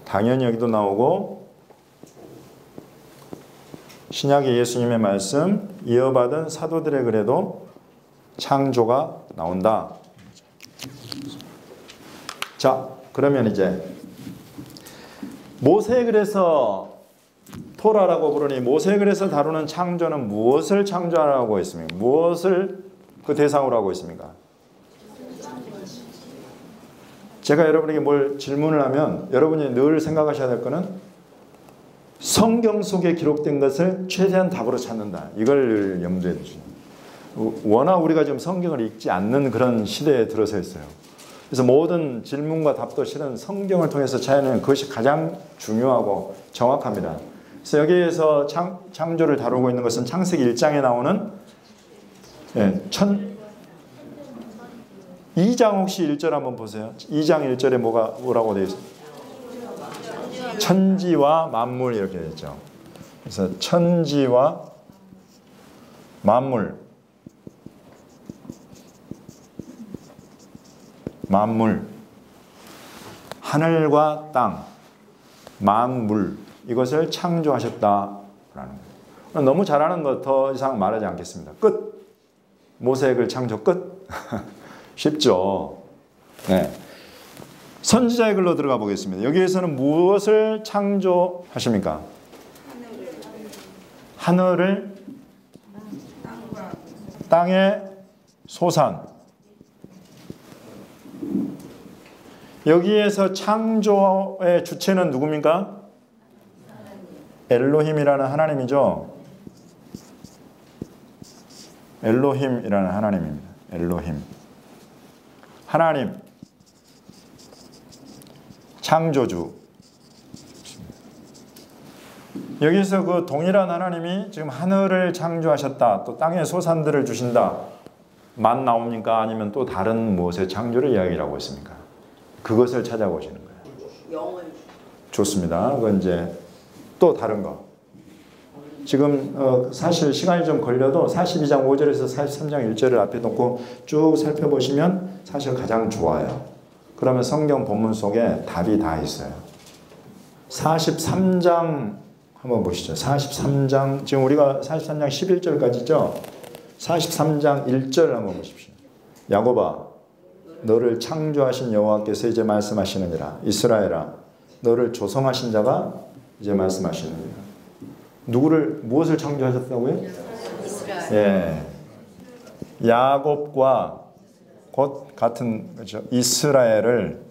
A: 당연히 여기도 나오고 신약의 예수님의 말씀 이어받은 사도들의 글에도 창조가 나온다. 자, 그러면 이제 모세글에서 토라라고 부르니 모세글에서 다루는 창조는 무엇을 창조하라고 했습니까? 무엇을 그 대상으로 하고 있습니까? 제가 여러분에게 뭘 질문을 하면 여러분이 늘 생각하셔야 될 거는 성경 속에 기록된 것을 최대한 답으로 찾는다. 이걸 염두에 두시죠. 워낙 우리가 지금 성경을 읽지 않는 그런 시대에 들어서 있어요. 그래서 모든 질문과 답도 실은 성경을 통해서 찾아내는 그것이 가장 중요하고 정확합니다. 그래서 여기에서 창조를 다루고 있는 것은 창세기 1장에 나오는 2장 혹시 1절 한번 보세요. 2장 1절에 뭐라고 되어 있어요? 천지와 만물 이렇게 되어 있죠. 그래서 천지와 만물 하늘과 땅 만물 이것을 창조하셨다라는 거예요. 너무 잘하는 것 더 이상 말하지 않겠습니다. 끝. 모세액을 창조 끝. 쉽죠. 네. 선지자의 글로 들어가 보겠습니다. 여기에서는 무엇을 창조하십니까? 하늘을 땅의 소산. 여기에서 창조의 주체는 누굽니까? 엘로힘이라는 하나님이죠. 엘로힘이라는 하나님입니다. 엘로힘. 하나님. 창조주. 여기서 그 동일한 하나님이 지금 하늘을 창조하셨다. 또 땅의 소산들을 주신다. 만 나옵니까? 아니면 또 다른 무엇의 창조를 이야기하고 있습니까? 그것을 찾아보시는 거예요. 좋습니다. 그건 이제 또 다른 거. 지금 사실 시간이 좀 걸려도 42장 5절에서 43장 1절을 앞에 놓고 쭉 살펴보시면 사실 가장 좋아요. 그러면 성경 본문 속에 답이 다 있어요. 43장 한번 보시죠. 43장 지금 우리가 43장 11절까지죠. 43장 1절 한번 보십시오. 야곱아 너를 창조하신 여호와께서 이제 말씀하시느니라. 이스라엘아 너를 조성하신 자가 이제 말씀하시느니라. 무엇을 창조하셨다고요?
C: 이스라엘.
A: 예. 야곱과 곧 같은 그렇죠. 이스라엘을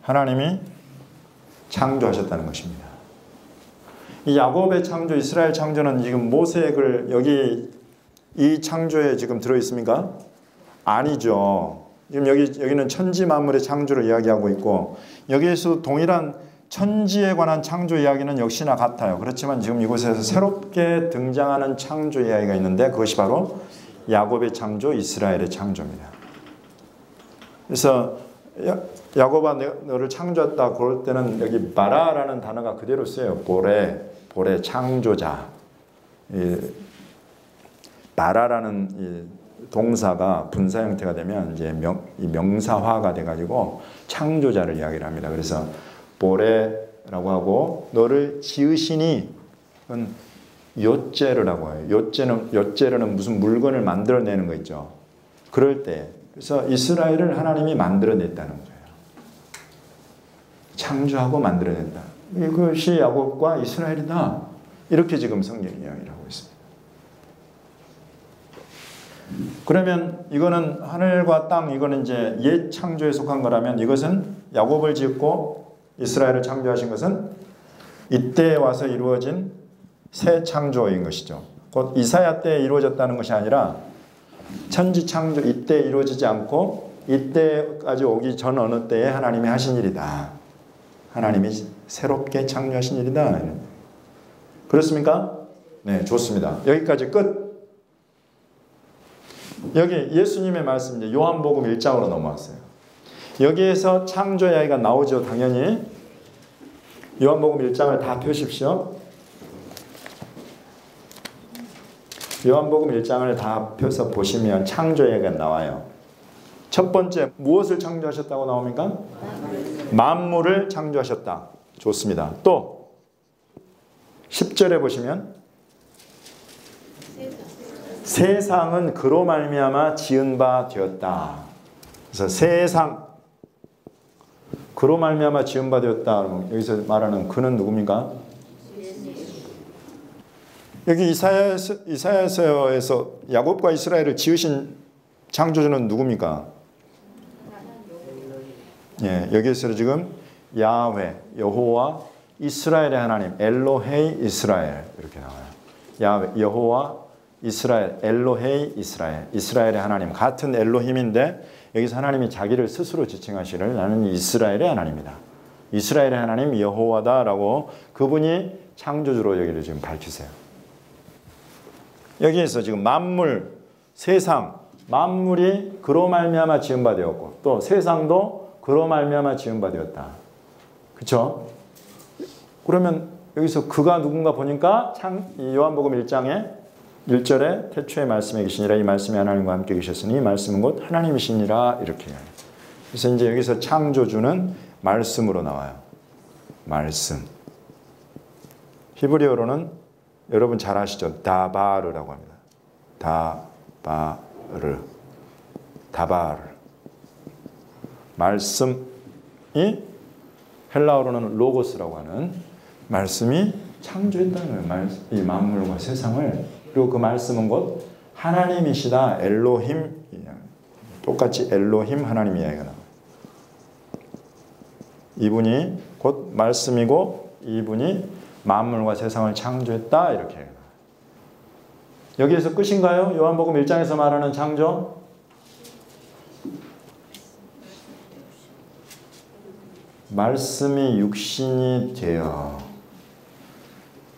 A: 하나님이 창조하셨다는 것입니다. 이 야곱의 창조, 이스라엘 창조는 지금 모세액을 여기 이 창조에 지금 들어 있습니까? 아니죠. 지금 여기는 천지 만물의 창조를 이야기하고 있고 여기에서 동일한 천지에 관한 창조 이야기는 역시나 같아요. 그렇지만 지금 이곳에서 새롭게 등장하는 창조 이야기가 있는데 그것이 바로 야곱의 창조, 이스라엘의 창조입니다. 그래서 야곱아 너를 창조했다 그럴 때는 여기 바라라는 단어가 그대로 쓰여요. 보레 창조자. 바라라는 이 동사가 분사 형태가 되면 이제 명사화가 돼가지고 창조자를 이야기를 합니다. 그래서 보레라고 하고 너를 지으시니 그건 요제르라고 해요. 요제르는 무슨 물건을 만들어내는 거 있죠. 그럴 때 그래서 이스라엘을 하나님이 만들어냈다는 거예요. 창조하고 만들어낸다. 이것이 야곱과 이스라엘이다. 이렇게 지금 성경이 이야기를 하고 있습니다. 그러면 이거는 하늘과 땅 이거는 이제 옛 창조에 속한 거라면 이것은 야곱을 짓고 이스라엘을 창조하신 것은 이때에 와서 이루어진 새 창조인 것이죠. 곧 이사야 때에 이루어졌다는 것이 아니라 천지 창조 이때 이루어지지 않고 이때까지 오기 전 어느 때에 하나님이 하신 일이다. 하나님이 새롭게 창조하신 일이다. 그렇습니까? 네, 좋습니다. 여기까지 끝. 여기 예수님의 말씀 이제 요한복음 1장으로 넘어왔어요. 여기에서 창조 이야기가 나오죠. 당연히 요한복음 1장을 다 펴십시오. 요한복음 1장을 다 펴서 보시면 창조 이야기가 나와요. 첫 번째 무엇을 창조하셨다고 나옵니까? 만물을 창조하셨다. 좋습니다. 또 10절에 보시면 세상은 그로 말미암아 지은 바 되었다. 그래서 세상 그로 말미암아 지은 바 되었다. 여기서 말하는 그는 누굽니까? 여기 이사야서에서 야곱과 이스라엘을 지으신 창조주는 누굽니까? 예, 여기서 지금 야훼, 여호와, 이스라엘의 하나님, 엘로헤이 이스라엘 이렇게 나와요. 야훼, 여호와, 이스라엘, 엘로헤이 이스라엘, 이스라엘의 하나님 같은 엘로힘인데 여기서 하나님이 자기를 스스로 지칭하시를 나는 이스라엘의 하나님이다. 이스라엘의 하나님 여호와다라고 그분이 창조주로 여기를 지금 밝히세요. 여기에서 지금 만물, 세상, 만물이 그로 말미암아 지은 바 되었고 또 세상도 그로 말미암아 지은 바 되었다. 그렇죠? 그러면 여기서 그가 누군가 보니까 요한복음 1장에 1절에 태초에 말씀에 계시니라 이 말씀이 하나님과 함께 계셨으니 이 말씀은 곧 하나님이시니라 이렇게 해요. 그래서 이제 여기서 창조주는 말씀으로 나와요. 말씀. 히브리어로는 여러분 잘 아시죠? 다바르라고 합니다. 다바르. 다바르. 말씀이 헬라어로는 로고스라고 하는 말씀이 창조했다는 거예요. 이 만물과 세상을. 그리고 그 말씀은 곧 하나님이시다. 엘로힘. 똑같이 엘로힘 하나님 이야기가 나와요. 이분이 곧 말씀이고 이분이 만물과 세상을 창조했다. 이렇게 해요. 여기에서 끝인가요? 요한복음 1장에서 말하는 창조? 말씀이 육신이 되어.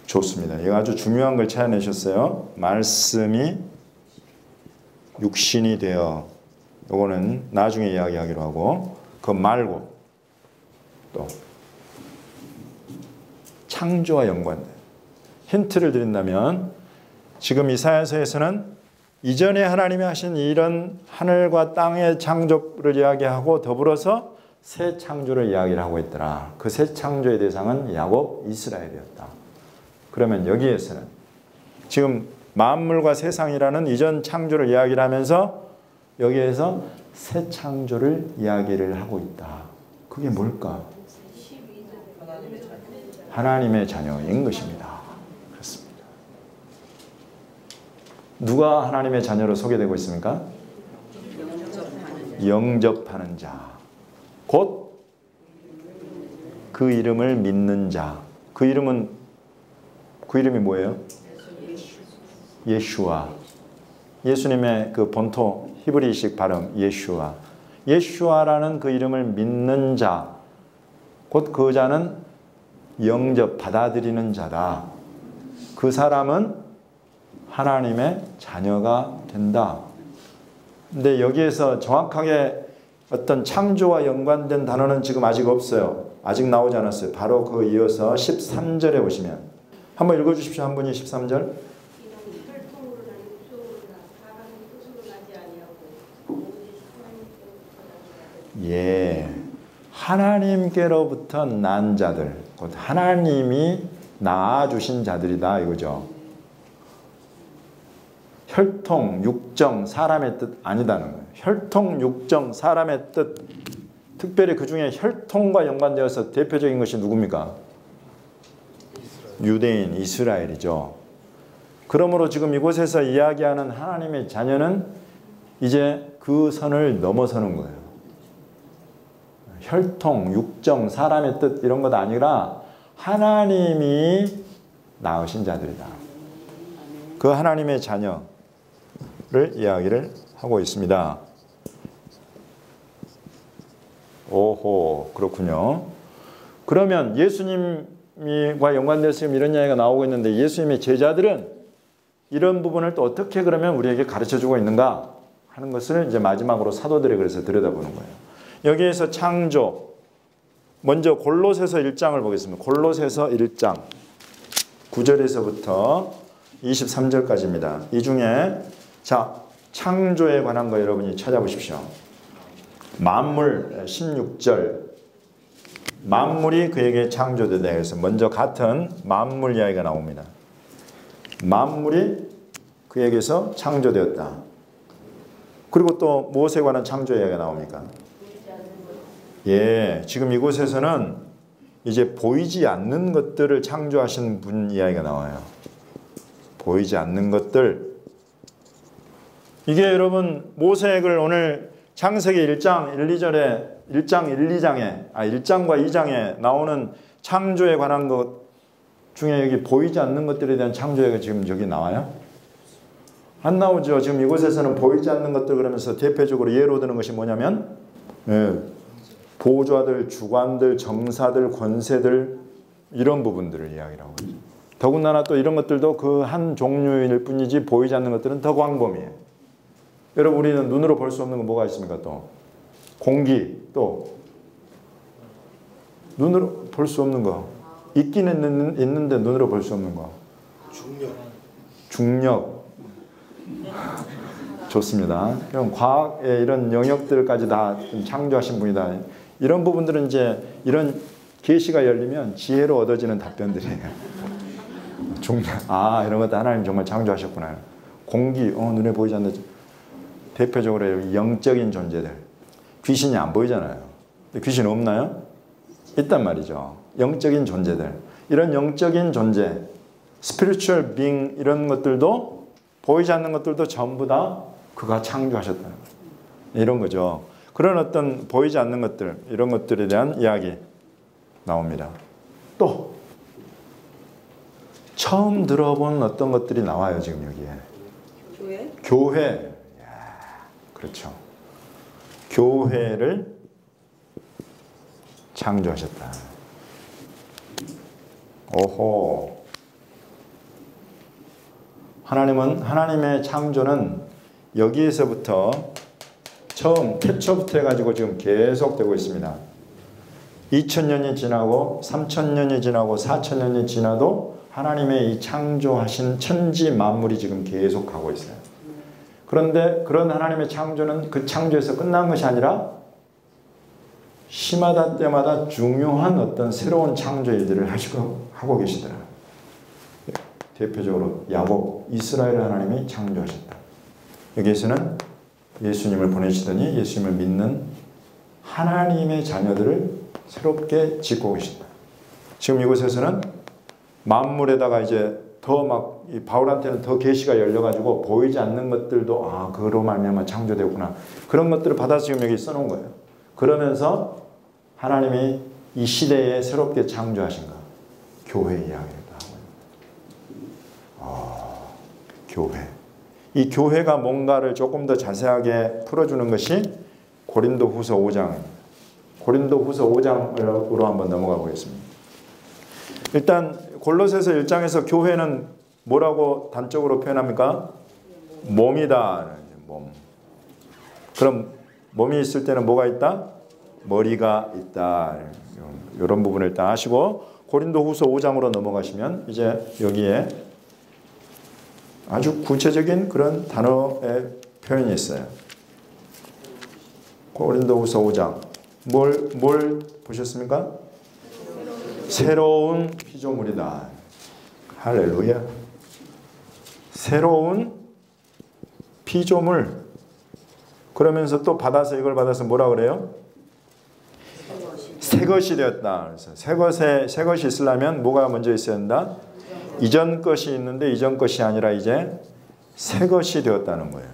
A: 좋습니다. 이거 아주 중요한 걸 찾아내셨어요. 말씀이 육신이 되어. 이거는 나중에 이야기하기로 하고 그거 말고 또 창조와 연관된 힌트를 드린다면 지금 이사야서에서는 이전에 하나님이 하신 이런 하늘과 땅의 창조를 이야기하고 더불어서 새 창조를 이야기를 하고 있더라. 그 새 창조의 대상은 야곱 이스라엘이었다. 그러면 여기에서는 지금 만물과 세상이라는 이전 창조를 이야기를 하면서 여기에서 새 창조를 이야기를 하고 있다. 그게 뭘까? 하나님의 자녀인 것입니다. 그렇습니다. 누가 하나님의 자녀로 소개되고 있습니까? 영접하는 자. 곧 그 이름을 믿는 자. 그 이름이 뭐예요? 예슈아. 예수님의 그 본토 히브리식 발음 예슈아. 예슈아라는 그 이름을 믿는 자. 곧 그 자는 영접 받아들이는 자다. 그 사람은 하나님의 자녀가 된다. 근데 여기에서 정확하게 어떤 창조와 연관된 단어는 지금 아직 없어요. 아직 나오지 않았어요. 바로 그 이어서 13절에 보시면 한번 읽어주십시오. 한 분이 13절. 예, 하나님께로부터 난 자들, 곧 하나님이 낳아주신 자들이다 이거죠. 혈통, 육정, 사람의 뜻 아니다는 거예요. 혈통, 육정, 사람의 뜻. 특별히 그 중에 혈통과 연관되어서 대표적인 것이 누굽니까? 유대인, 이스라엘이죠. 그러므로 지금 이곳에서 이야기하는 하나님의 자녀는 이제 그 선을 넘어서는 거예요. 혈통, 육정, 사람의 뜻 이런 것 아니라 하나님이 낳으신 자들이다. 그 하나님의 자녀를 이야기를 하고 있습니다. 오호, 그렇군요. 그러면 예수님과 연관돼서 지금 이런 이야기가 나오고 있는데 예수님의 제자들은 이런 부분을 또 어떻게 그러면 우리에게 가르쳐주고 있는가 하는 것을 이제 마지막으로 사도들이 그래서 들여다보는 거예요. 여기에서 창조, 먼저 골로새서 1장을 보겠습니다. 골로새서 1장 9절에서부터 23절까지입니다. 이 중에 자 창조에 관한 거 여러분이 찾아보십시오. 만물 16절 만물이 그에게 창조되다 해서 먼저 같은 만물 이야기가 나옵니다. 만물이 그에게서 창조되었다. 그리고 또 무엇에 관한 창조 이야기가 나옵니까? 예, 지금 이곳에서는 이제 보이지 않는 것들을 창조하신 분 이야기가 나와요. 보이지 않는 것들. 이게 여러분 모세액을 오늘 창세기 1장 1, 2절에 1장 1장과 2장에 나오는 창조에 관한 것 중에 여기 보이지 않는 것들에 대한 창조가 지금 여기 나와요? 안 나오죠. 지금 이곳에서는 보이지 않는 것들 그러면서 대표적으로 예로 드는 것이 뭐냐면 보좌들, 주관들, 정사들, 권세들 이런 부분들을 이야기를 하고 있죠. 더군다나 또 이런 것들도 그 한 종류일 뿐이지 보이지 않는 것들은 더 광범위해요. 여러분 우리는 눈으로 볼 수 없는 건 뭐가 있습니까? 또 공기, 또 눈으로 볼 수 없는 거 있기는 있는데 눈으로 볼 수 없는 거 중력 좋습니다. 그럼 과학의 이런 영역들까지 다 좀 창조하신 분이다. 이런 부분들은 이제 이런 계시가 열리면 지혜로 얻어지는 답변들이에요. 중력, 이런 것도 하나님 정말 창조하셨구나. 공기, 눈에 보이지 않는 대표적으로 영적인 존재들. 귀신이 안 보이잖아요. 근데 귀신 없나요? 있단 말이죠. 영적인 존재들. 이런 영적인 존재, spiritual being 이런 것들도 보이지 않는 것들도 전부 다 그가 창조하셨다. 이런 거죠. 그런 어떤 보이지 않는 것들, 이런 것들에 대한 이야기 나옵니다. 또 처음 들어본 어떤 것들이 나와요. 지금 여기에. 교회. 그렇죠. 교회를 창조하셨다. 오호. 하나님의 창조는 여기에서부터 처음 태초부터 해가지고 지금 계속되고 있습니다. 2000년이 지나고 3000년이 지나고 4000년이 지나도 하나님의 이 창조하신 천지 만물이 지금 계속하고 있어요. 그런데 그런 하나님의 창조는 그 창조에서 끝난 것이 아니라 시마다 때마다 중요한 어떤 새로운 창조 일들을 하고 계시더라. 대표적으로 야곱, 이스라엘 하나님이 창조하셨다. 여기에서는 예수님을 보내시더니 예수님을 믿는 하나님의 자녀들을 새롭게 짓고 계신다. 지금 이곳에서는 만물에다가 이제 더 막 바울한테는 더 계시가 열려가지고 보이지 않는 것들도 그로 말미암아 창조되었구나. 그런 것들을 받아서 지금 여기 써놓은 거예요. 그러면서 하나님이 이 시대에 새롭게 창조하신 것, 교회 이야기를 하고 교회. 이 교회가 뭔가를 조금 더 자세하게 풀어주는 것이 고린도후서 5장. 고린도후서 5장으로 한번 넘어가 보겠습니다. 일단 골로새서 1장에서 교회는 뭐라고 단적으로 표현합니까? 몸이다. 몸. 그럼 몸이 있을 때는 뭐가 있다? 머리가 있다. 이런 부분을 일단 하시고 고린도후서 5장으로 넘어가시면 이제 여기에 아주 구체적인 그런 단어의 표현이 있어요. 고린도후서 5장. 뭘 보셨습니까? 새로운 피조물이다. 할렐루야. 새로운 피조물. 그러면서 또 이걸 받아서 뭐라 그래요? 새 것이 되었다. 그래서 새 것이 있으려면 뭐가 먼저 있어야 한다? 이전 것이 있는데 이전 것이 아니라 이제 새 것이 되었다는 거예요.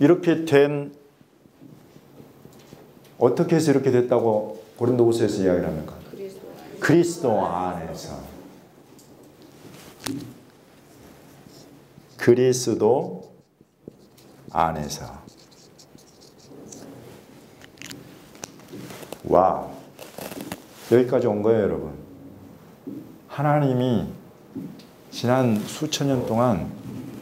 A: 이렇게 된, 어떻게 해서 이렇게 됐다고 고린도후서에서 이야기를 합니까? 그리스도 안에서. 그리스도 안에서. 와, 여기까지 온 거예요, 여러분. 하나님이 지난 수천 년 동안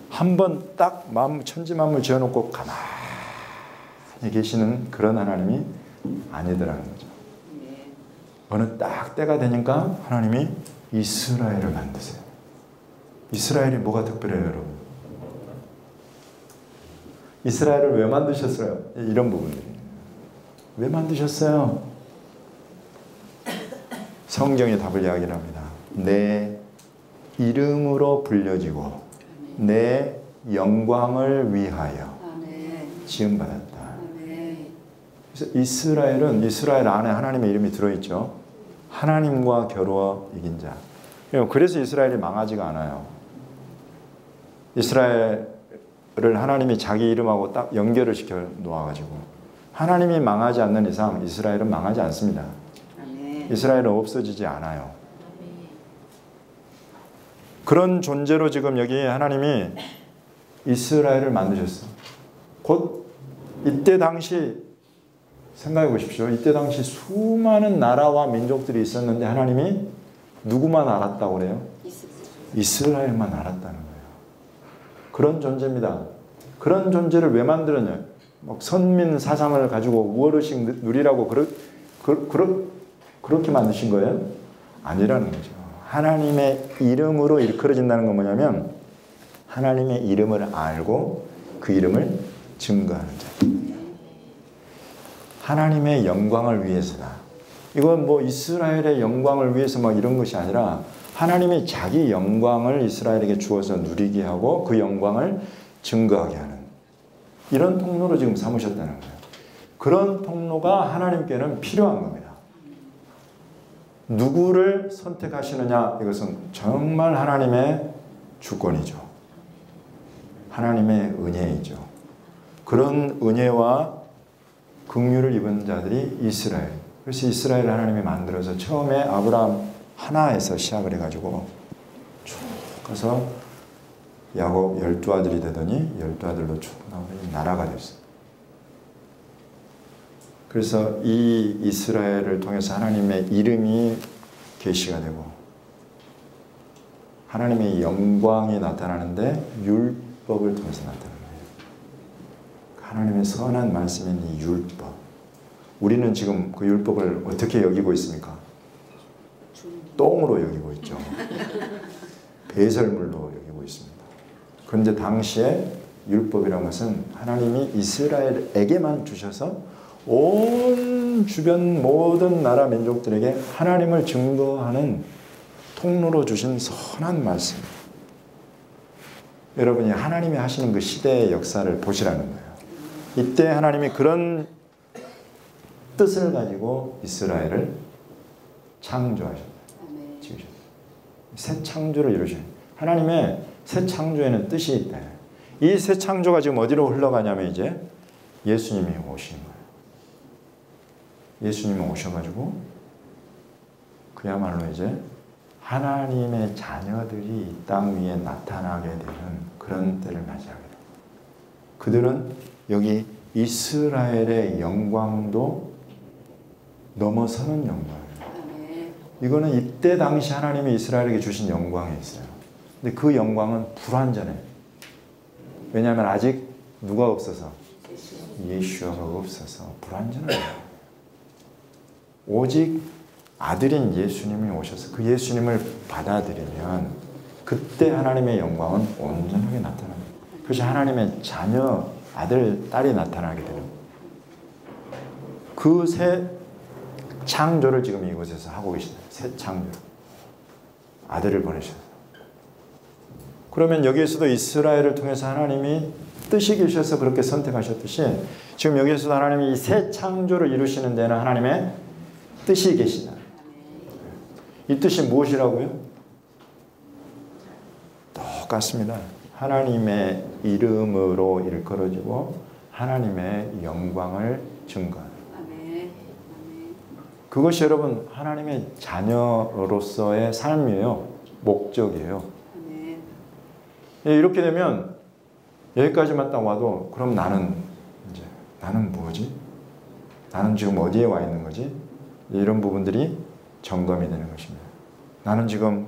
A: 한 번 딱 천지 만물 지어놓고 가만히 계시는 그런 하나님이 아니더라는 거죠. 어느 딱 때가 되니까 하나님이 이스라엘을 만드세요. 이스라엘이 뭐가 특별해요, 여러분? 이스라엘을 왜 만드셨어요? 이런 부분들이. 왜 만드셨어요? 성경의 답을 이야기를 합니다. 내 이름으로 불려지고 내 영광을 위하여 지음받았다. 그래서 이스라엘은 이스라엘 안에 하나님의 이름이 들어있죠. 하나님과 겨루어 이긴 자. 그래서 이스라엘이 망하지가 않아요. 이스라엘을 하나님이 자기 이름하고 딱 연결을 시켜 놓아가지고 하나님이 망하지 않는 이상 이스라엘은 망하지 않습니다.
C: 아멘.
A: 이스라엘은 없어지지 않아요. 그런 존재로 지금 여기 하나님이 이스라엘을 만드셨어. 곧 이때 당시 생각해 보십시오. 이때 당시 수많은 나라와 민족들이 있었는데 하나님이 누구만 알았다고 그래요? 이스라엘만 알았다는 거예요. 그런 존재입니다. 그런 존재를 왜 만들었냐? 막 선민 사상을 가지고 우월의식 누리라고 그렇게 만드신 거예요? 아니라는 거죠. 하나님의 이름으로 일컬어진다는 건 뭐냐면 하나님의 이름을 알고 그 이름을 증거하는 자. 하나님의 영광을 위해서다. 이건 뭐 이스라엘의 영광을 위해서 막 이런 것이 아니라 하나님이 자기 영광을 이스라엘에게 주어서 누리게 하고 그 영광을 증거하게 하는 이런 통로로 지금 삼으셨다는 거예요. 그런 통로가 하나님께는 필요한 겁니다. 누구를 선택하시느냐 이것은 정말 하나님의 주권이죠. 하나님의 은혜이죠. 그런 은혜와 긍휼을 입은 자들이 이스라엘. 그래서 이스라엘을 하나님이 만들어서 처음에 아브라함 하나에서 시작을 해가지고 쭉 가서 야곱 12아들이 되더니 12아들로 쭉 나오더니 나라가 됐어요. 그래서 이 이스라엘을 통해서 하나님의 이름이 계시가 되고 하나님의 영광이 나타나는데 율법을 통해서 나타나는 거예요. 하나님의 선한 말씀인 이 율법. 우리는 지금 그 율법을 어떻게 여기고 있습니까? 똥으로 여기고 있죠. 배설물로 여기고 있습니다. 그런데 당시에 율법이라는 것은 하나님이 이스라엘에게만 주셔서 온 주변 모든 나라 민족들에게 하나님을 증거하는 통로로 주신 선한 말씀. 여러분이 하나님이 하시는 그 시대의 역사를 보시라는 거예요. 이때 하나님이 그런 뜻을 가지고 이스라엘을 창조하셨다. 지으셨다. 새 창조를 이루신 하나님의 새 창조에는 뜻이 있다. 이 새 창조가 지금 어디로 흘러가냐면 이제 예수님이 오신 거예요. 예수님이 오셔가지고 그야말로 이제 하나님의 자녀들이 이 땅 위에 나타나게 되는 그런 때를 맞이하게 됩니다. 그들은 여기 이스라엘의 영광도 넘어서는 영광이에요. 이거는 이때 당시 하나님이 이스라엘에게 주신 영광이 있어요. 근데 그 영광은 불완전해요. 왜냐하면 아직 누가 없어서? 예수가 없어서 불완전해요. 오직 아들인 예수님이 오셔서 그 예수님을 받아들이면 그때 하나님의 영광은 온전하게 나타납니다. 그것이 하나님의 자녀, 아들, 딸이 나타나게 되는 그 새 창조를 지금 이곳에서 하고 계시다. 새 창조. 아들을 보내셔서. 그러면 여기에서도 이스라엘을 통해서 하나님이 뜻이 계셔서 그렇게 선택하셨듯이 지금 여기에서도 하나님이 이 새 창조를 이루시는 데는 하나님의 뜻이 계시다. 이 뜻이 무엇이라고요? 똑같습니다. 하나님의 이름으로 일컬어지고 하나님의 영광을 증거하는. 그것이 여러분 하나님의 자녀로서의 삶이에요. 목적이에요. 이렇게 되면 여기까지만 딱 와도 그럼 나는 뭐지? 나는 지금 어디에 와 있는 거지? 이런 부분들이 점검이 되는 것입니다. 나는 지금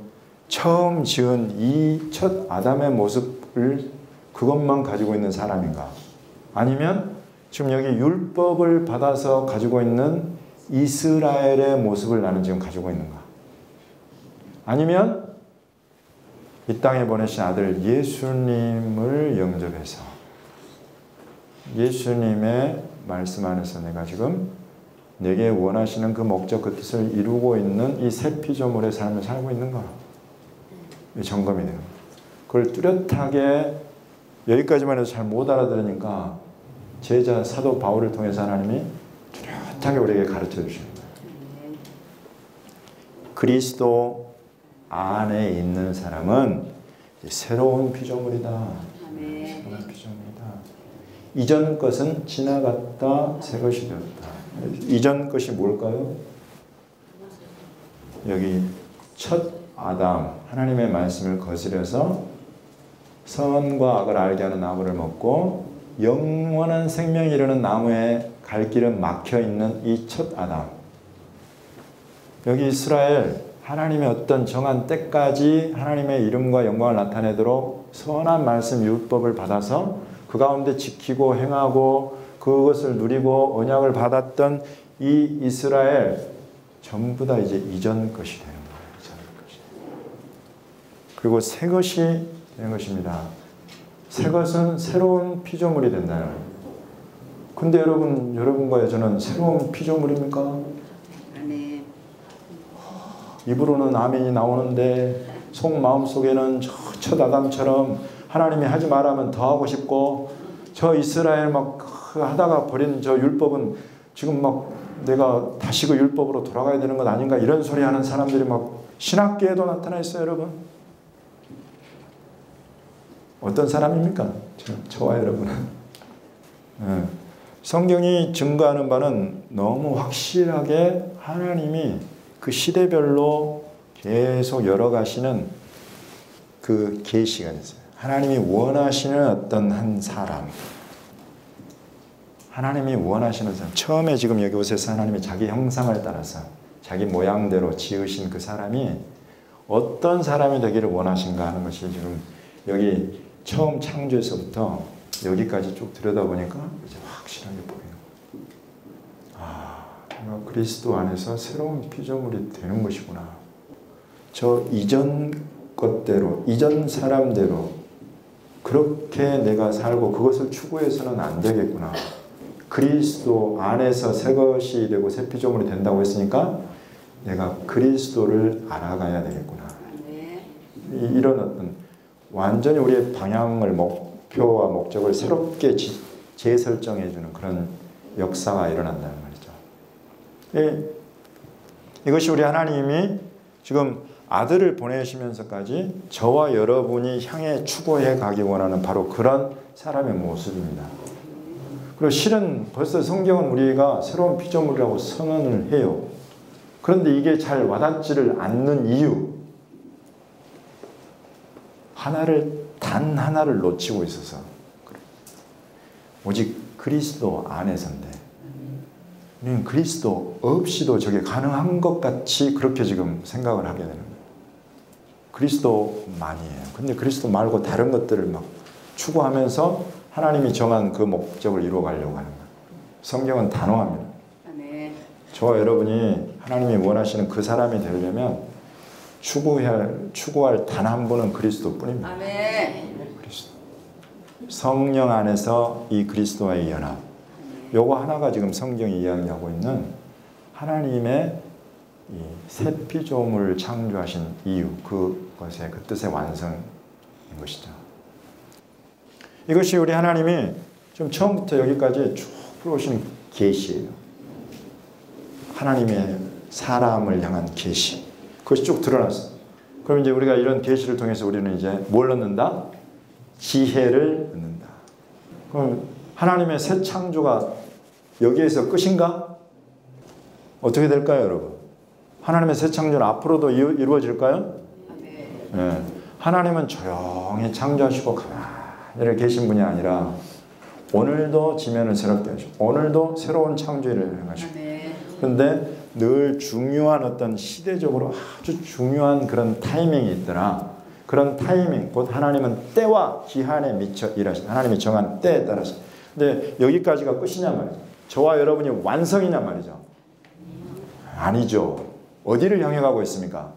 A: 처음 지은 이 첫 아담의 모습을 그것만 가지고 있는 사람인가? 아니면 지금 여기 율법을 받아서 가지고 있는 이스라엘의 모습을 나는 지금 가지고 있는가? 아니면 이 땅에 보내신 아들 예수님을 영접해서 예수님의 말씀 안에서 내가 지금 내게 원하시는 그 목적, 그 뜻을 이루고 있는 이 새 피조물의 삶을 살고 있는가? 이 점검이 되는 거예요. 그걸 뚜렷하게 여기까지만 해도 잘 못 알아들으니까 제자 사도 바울을 통해서 하나님이 뚜렷하게 우리에게 가르쳐 주시는 거예요. 그리스도 안에 있는 사람은 새로운 피조물이다. 새로운 피조물이다. 이전 것은 지나갔다 새 것이 되었다. 이전 것이 뭘까요? 여기 첫 아담 하나님의 말씀을 거스려서 선과 악을 알게 하는 나무를 먹고 영원한 생명이 이르는 나무에 갈 길은 막혀있는 이 첫 아담. 여기 이스라엘 하나님의 어떤 정한 때까지 하나님의 이름과 영광을 나타내도록 선한 말씀 율법을 받아서 그 가운데 지키고 행하고 그것을 누리고 언약을 받았던 이 이스라엘 전부 다 이제 이전 것이 되는 거예요. 이전 것이. 그리고 새 것이 되는 것입니다. 새 것은 새로운 피조물이 된다는 거예요. 근데 여러분과 저는 새로운 피조물입니까?
C: 아멘.
A: 입으로는 아멘이 나오는데 속마음속에는 첫 아담처럼 하나님이 하지 말라면 더 하고 싶고, 저 이스라엘 막 하다가 버린 저 율법은 지금 막 내가 다시 그 율법으로 돌아가야 되는 것 아닌가, 이런 소리 하는 사람들이 막 신학계에도 나타나 있어요. 여러분 어떤 사람입니까? 저와 여러분은. 성경이 증거하는 바는 너무 확실하게 하나님이 그 시대별로 계속 열어가시는 그 계시가 있어요. 하나님이 원하시는 어떤 한 사람, 하나님이 원하시는 사람, 처음에 지금 여기 오셔서 하나님이 자기 형상을 따라서 자기 모양대로 지으신 그 사람이 어떤 사람이 되기를 원하신가 하는 것이 지금 여기 처음 창조에서부터 여기까지 쭉 들여다보니까 이제 확실하게 보여요. 아, 그리스도 안에서 새로운 피조물이 되는 것이구나. 저 이전 것대로, 이전 사람대로 그렇게 내가 살고 그것을 추구해서는 안 되겠구나. 그리스도 안에서 새 것이 되고 새 피조물이 된다고 했으니까 내가 그리스도를 알아가야 되겠구나. 이런 어떤 완전히 우리의 방향을, 목표와 목적을 새롭게 재설정해주는 그런 역사가 일어난다는 말이죠. 이것이 우리 하나님이 지금 아들을 보내시면서까지 저와 여러분이 향해 추구해 가기 원하는 바로 그런 사람의 모습입니다. 그리고 실은 벌써 성경은 우리가 새로운 피조물이라고 선언을 해요. 그런데 이게 잘 와닿지를 않는 이유, 단 하나를 놓치고 있어서 그래요. 오직 그리스도 안에서인데 우리는 그리스도 없이도 저게 가능한 것 같이 그렇게 지금 생각을 하게 되는 거예요. 그리스도만이에요. 근데 그리스도 말고 다른 것들을 막 추구하면서 하나님이 정한 그 목적을 이루어가려고 하는 거예요. 성경은 단호합니다. 저와 여러분이 하나님이 원하시는 그 사람이 되려면 추구할 단 한 분은 그리스도뿐입니다. 그리스도. 성령 안에서 이 그리스도와의 연합. 요거 하나가 지금 성경이 이야기하고 있는 하나님의 이 새 피조물을 창조하신 이유, 그것의 그 뜻의 완성인 것이죠. 이것이 우리 하나님이 좀 처음부터 여기까지 쭉 풀어오신 계시예요. 하나님의 사람을 향한 계시. 그것이 쭉 드러났어요. 그럼 이제 우리가 이런 계시를 통해서 우리는 이제 뭘 얻는다? 지혜를 얻는다. 그럼 하나님의 새 창조가 여기에서 끝인가? 어떻게 될까요, 여러분? 하나님의 새 창조는 앞으로도 이루어질까요? 네. 하나님은 조용히 창조하시고 가만히 계신 분이 아니라 오늘도 지면을 새롭게 하시고 오늘도 새로운 창조를 행하시고, 그런데 늘 중요한 어떤 시대적으로 아주 중요한 그런 타이밍이 있더라. 그런 타이밍, 곧 하나님은 때와 기한에 미쳐 일하신, 하나님이 정한 때에 따라서. 근데 여기까지가 끝이냐 말이죠. 저와 여러분이 완성이냐 말이죠. 아니죠. 어디를 향해 가고 있습니까?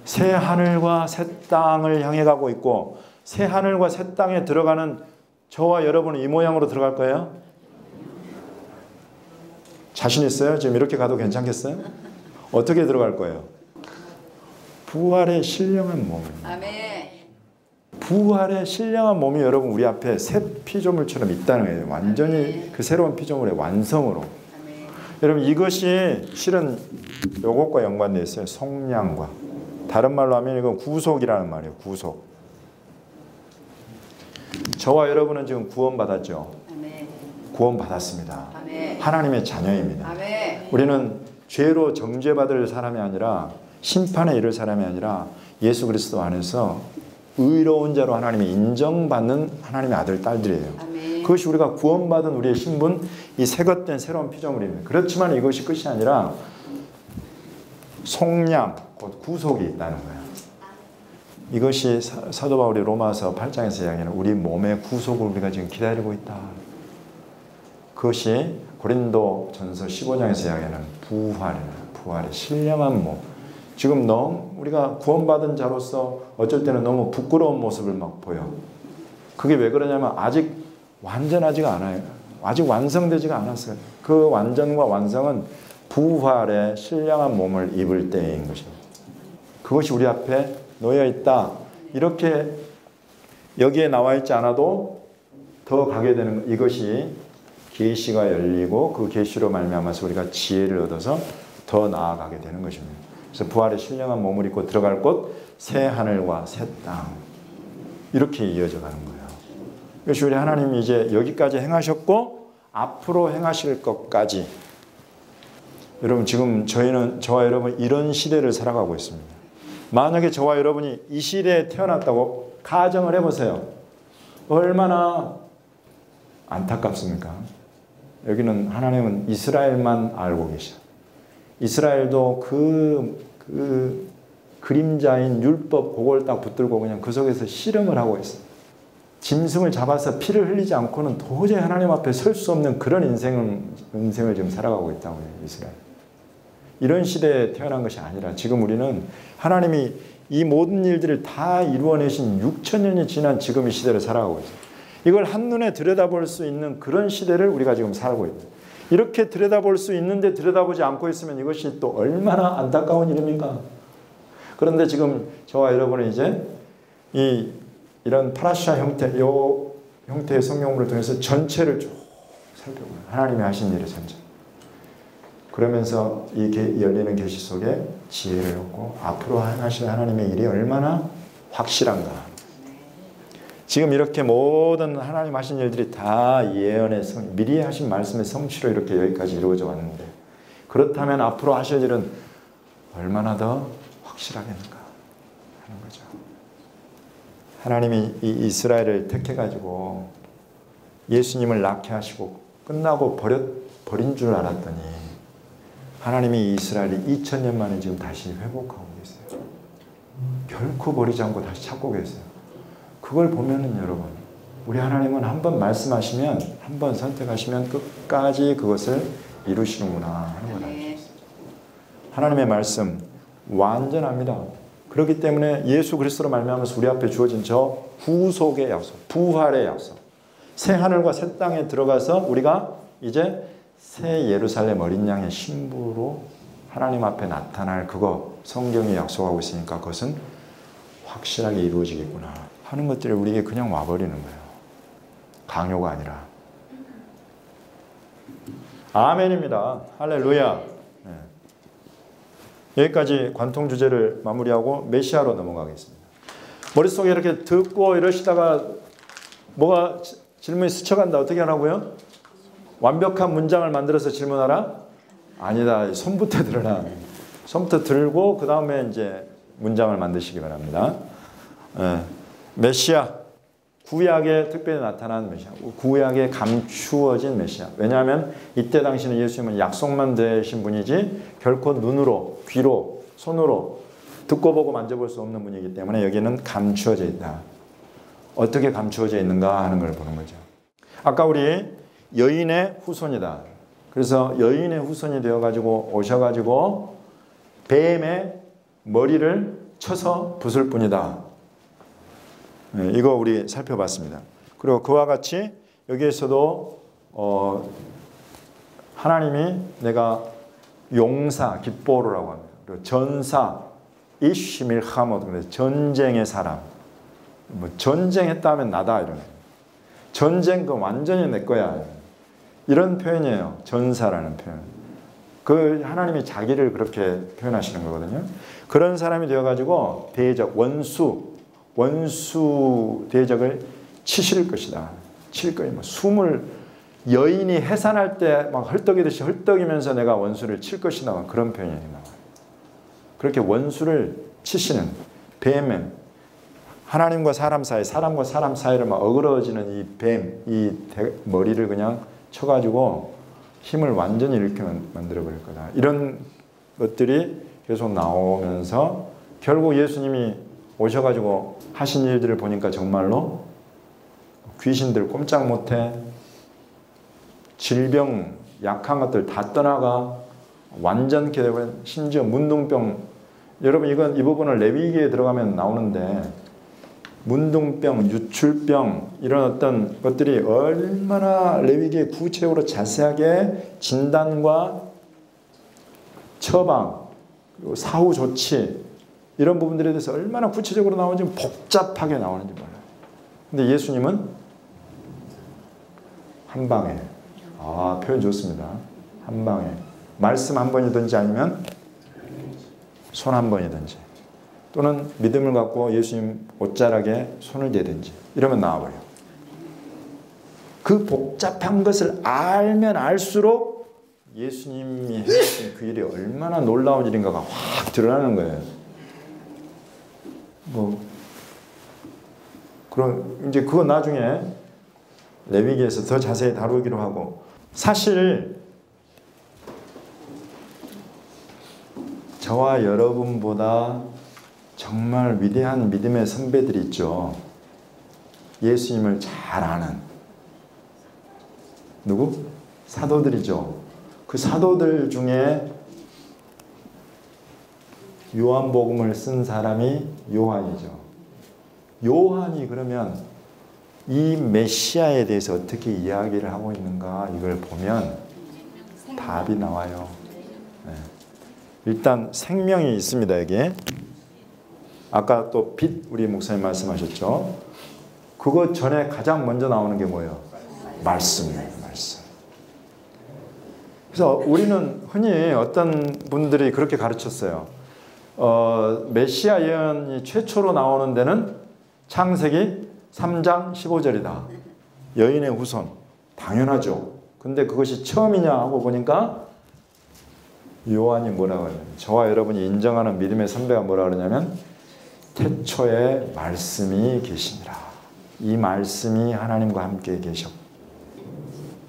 A: 새 하늘과 새 땅을 향해 가고 있고, 새 하늘과 새 땅에 들어가는 저와 여러분은 이 모양으로 들어갈 거예요? 자신 있어요? 지금 이렇게 가도 괜찮겠어요? 어떻게 들어갈 거예요? 부활의 신령한 몸. 부활의 신령한 몸이 여러분 우리 앞에 새 피조물처럼 있다는 거예요. 완전히 그 새로운 피조물의 완성으로. 여러분 이것이 실은 요것과 연관되어 있어요. 속량과. 다른 말로 하면 이건 구속이라는 말이에요. 구속. 저와 여러분은 지금 구원받았죠.
C: 아멘.
A: 구원받았습니다.
C: 아멘.
A: 하나님의 자녀입니다.
C: 아멘.
A: 우리는 죄로 정죄받을 사람이 아니라 심판에 이를 사람이 아니라 예수 그리스도 안에서 의로운 자로 하나님이 인정받는 하나님의 아들 딸들이에요.
C: 아멘.
A: 그것이 우리가 구원받은 우리의 신분, 이 새것된 새로운 피조물입니다. 그렇지만 이것이 끝이 아니라 속량, 곧 구속이 있다는 거예요. 이것이 사도 바울이 로마서 8장에서 이야기하는 우리 몸의 구속을 우리가 지금 기다리고 있다. 그것이 고린도 전서 15장에서 이야기하는 부활의 신령한 몸. 지금 너무 우리가 구원받은 자로서 어쩔 때는 너무 부끄러운 모습을 막 보여. 그게 왜 그러냐면 아직 완전하지가 않아요. 아직 완성되지가 않았어요. 그 완전과 완성은 부활의 신령한 몸을 입을 때인 것입니다. 그것이 우리 앞에 놓여 있다. 이렇게 여기에 나와 있지 않아도 더 가게 되는 이것이 계시가 열리고 그 계시로 말미암아서 우리가 지혜를 얻어서 더 나아가게 되는 것입니다. 그래서 부활의 신령한 몸을 입고 들어갈 곳 새 하늘과 새 땅 이렇게 이어져 가는 거예요. 그래서 우리 하나님이 이제 여기까지 행하셨고 앞으로 행하실 것까지 여러분 지금 저와 여러분 이런 시대를 살아가고 있습니다. 만약에 저와 여러분이 이 시대에 태어났다고 가정을 해보세요. 얼마나 안타깝습니까? 여기는 하나님은 이스라엘만 알고 계셔. 이스라엘도 그 그림자인 율법 그걸 딱 붙들고 그냥 그 속에서 씨름을 하고 있어요. 짐승을 잡아서 피를 흘리지 않고는 도저히 하나님 앞에 설 수 없는 그런 인생을 지금 살아가고 있다고 해요. 이스라엘. 이런 시대에 태어난 것이 아니라 지금 우리는 하나님이 이 모든 일들을 다 이루어내신 6,000년이 지난 지금 이 시대를 살아가고 있어요. 이걸 한눈에 들여다볼 수 있는 그런 시대를 우리가 지금 살고 있다. 이렇게 들여다볼 수 있는데 들여다보지 않고 있으면 이것이 또 얼마나 안타까운 일입니까? 그런데 지금 저와 여러분은 이제 이런 파라샤 형태, 요 형태의 성경물을 통해서 전체를 쭉 살펴보는 하나님이 하신 일의 전체. 그러면서 이 열리는 계시 속에 지혜를 얻고 앞으로 하실 하나님의 일이 얼마나 확실한가. 지금 이렇게 모든 하나님 하신 일들이 다 예언의 미리 하신 말씀의 성취로 이렇게 여기까지 이루어져 왔는데 그렇다면 앞으로 하실 일은 얼마나 더 확실하겠는가 하는 거죠. 하나님이 이 이스라엘을 택해가지고 예수님을 낳게 하시고 끝나고 버린 줄 알았더니 하나님이 이 이스라엘이 2000년 만에 지금 다시 회복하고 계세요. 결코 버리지 않고 다시 찾고 계세요. 그걸 보면은 여러분 우리 하나님은 한번 말씀하시면 한번 선택하시면 끝까지 그것을 이루시는구나 하는 걸 알수 있어요. 하나님의 말씀 완전합니다. 그렇기 때문에 예수 그리스도로 말미암아서 우리 앞에 주어진 저 구속의 약속, 부활의 약속, 새 하늘과 새 땅에 들어가서 우리가 이제 새 예루살렘 어린 양의 신부로 하나님 앞에 나타날 그거 성경이 약속하고 있으니까 그것은 확실하게 이루어지겠구나 하는 것들이 우리에게 그냥 와버리는 거예요. 강요가 아니라. 아멘입니다. 할렐루야. 네. 여기까지 관통 주제를 마무리하고 메시아로 넘어가겠습니다. 머릿속에 이렇게 듣고 이러시다가 뭐가 질문이 스쳐간다. 어떻게 하라고요? 완벽한 문장을 만들어서 질문하라? 아니다. 손부터 들으라. 손부터 들고 그 다음에 이제 문장을 만드시기 바랍니다. 네. 메시아, 구약에 특별히 나타난 메시아, 구약에 감추어진 메시아. 왜냐하면 이때 당시는 예수님은 약속만 되신 분이지 결코 눈으로, 귀로, 손으로 듣고 보고 만져볼 수 없는 분이기 때문에 여기는 감추어져 있다. 어떻게 감추어져 있는가 하는 걸 보는 거죠. 아까 우리 여인의 후손이다. 그래서 여인의 후손이 되어가지고 오셔가지고 뱀의 머리를 쳐서 부술 뿐이다. 이거 우리 살펴봤습니다. 그리고 그와 같이 여기에서도 하나님이 내가 용사, 깃보르라고 합니다. 그리고 전사, 이시밀하모드, 전쟁의 사람. 뭐 전쟁했다 하면 나다 이런. 전쟁 그 완전히 내 거야. 이런 표현이에요. 전사라는 표현. 그 하나님이 자기를 그렇게 표현하시는 거거든요. 그런 사람이 되어가지고 대적, 원수 대적을 치실 것이다. 칠 거예요. 숨을 여인이 해산할 때 막 헐떡이듯이 헐떡이면서 내가 원수를 칠 것이다. 그런 표현이 나와요. 그렇게 원수를 치시는 뱀, 하나님과 사람 사이, 사람과 사람 사이를 막 어그러지는 이 뱀, 이 머리를 그냥 쳐가지고 힘을 완전히 이렇게 만들어버릴 거다. 이런 것들이 계속 나오면서 결국 예수님이 오셔가지고 하신 일들을 보니까 정말로 귀신들 꼼짝 못해, 질병, 약한 것들 다 떠나가 완전케 되고, 심지어 문둥병, 여러분 이 부분을 레위기에 들어가면 나오는데 문둥병, 유출병 이런 어떤 것들이 얼마나 레위기에 구체적으로 자세하게 진단과 처방 그리고 사후 조치 이런 부분들에 대해서 얼마나 구체적으로 나오는지 복잡하게 나오는지 몰라요. 근데 예수님은 한 방에, 표현 좋습니다. 한 방에 말씀 한 번이든지 아니면 손 한 번이든지 또는 믿음을 갖고 예수님 옷자락에 손을 대든지 이러면 나와버려요. 그 복잡한 것을 알면 알수록 예수님이 해주신 그 일이 얼마나 놀라운 일인가가 확 드러나는 거예요. 그럼 이제 그거 나중에 레위기에서 더 자세히 다루기로 하고, 사실 저와 여러분보다 정말 위대한 믿음의 선배들이 있죠. 예수님을 잘 아는. 누구? 사도들이죠. 그 사도들 중에 요한복음을 쓴 사람이 요한이죠. 요한이 그러면 이 메시아에 대해서 어떻게 이야기를 하고 있는가 이걸 보면 답이 나와요. 네. 일단 생명이 있습니다. 여기에. 아까 또 빛 우리 목사님 말씀하셨죠. 그거 전에 가장 먼저 나오는 게 뭐예요? 말씀이에요. 말씀. 그래서 우리는 흔히 어떤 분들이 그렇게 가르쳤어요. 메시아 예언이 최초로 나오는 데는 창세기 3장 15절이다. 여인의 후손. 당연하죠. 근데 그것이 처음이냐 하고 보니까 요한이 뭐라고 하냐면, 저와 여러분이 인정하는 믿음의 선배가 뭐라고 그러냐면 태초에 말씀이 계시니라. 이 말씀이 하나님과 함께 계셨고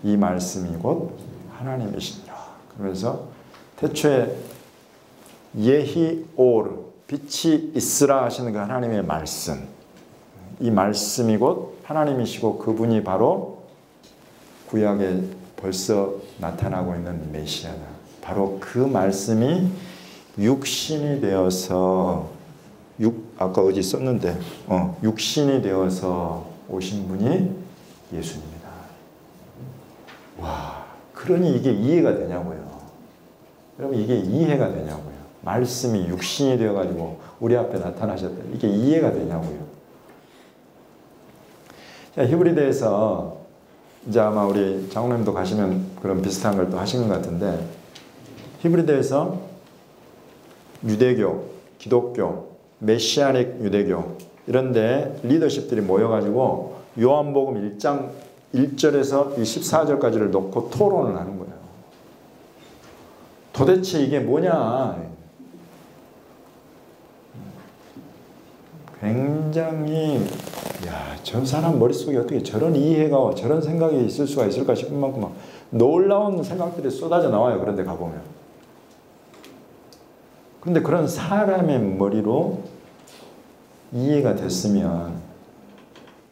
A: 이 말씀이 곧 하나님이시니라. 그러면서 태초에 예히오르 빛이 있으라 하시는 그 하나님의 말씀, 이 말씀이 곧 하나님이시고 그분이 바로 구약에 벌써 나타나고 있는 메시아다. 바로 그 말씀이 육신이 되어서 아까 어디 썼는데 육신이 되어서 오신 분이 예수님이다. 와, 그러니 이게 이해가 되냐고요. 여러분 이게 이해가 되냐고요. 말씀이 육신이 되어가지고 우리 앞에 나타나셨다. 이게 이해가 되냐고요. 자, 히브리서에서 이제 아마 우리 장로님도 가시면 그런 비슷한 걸 또 하시는 것 같은데, 히브리서에서 유대교, 기독교, 메시아닉 유대교 이런데 리더십들이 모여가지고 요한복음 1장 1절에서 14절까지를 놓고 토론을 하는 거예요. 도대체 이게 뭐냐? 굉장히 저 사람 머릿속에 어떻게 저런 이해가 저런 생각이 있을 수가 있을까 싶은 만큼 막 놀라운 생각들이 쏟아져 나와요. 그런데 가보면. 그런데 그런 사람의 머리로 이해가 됐으면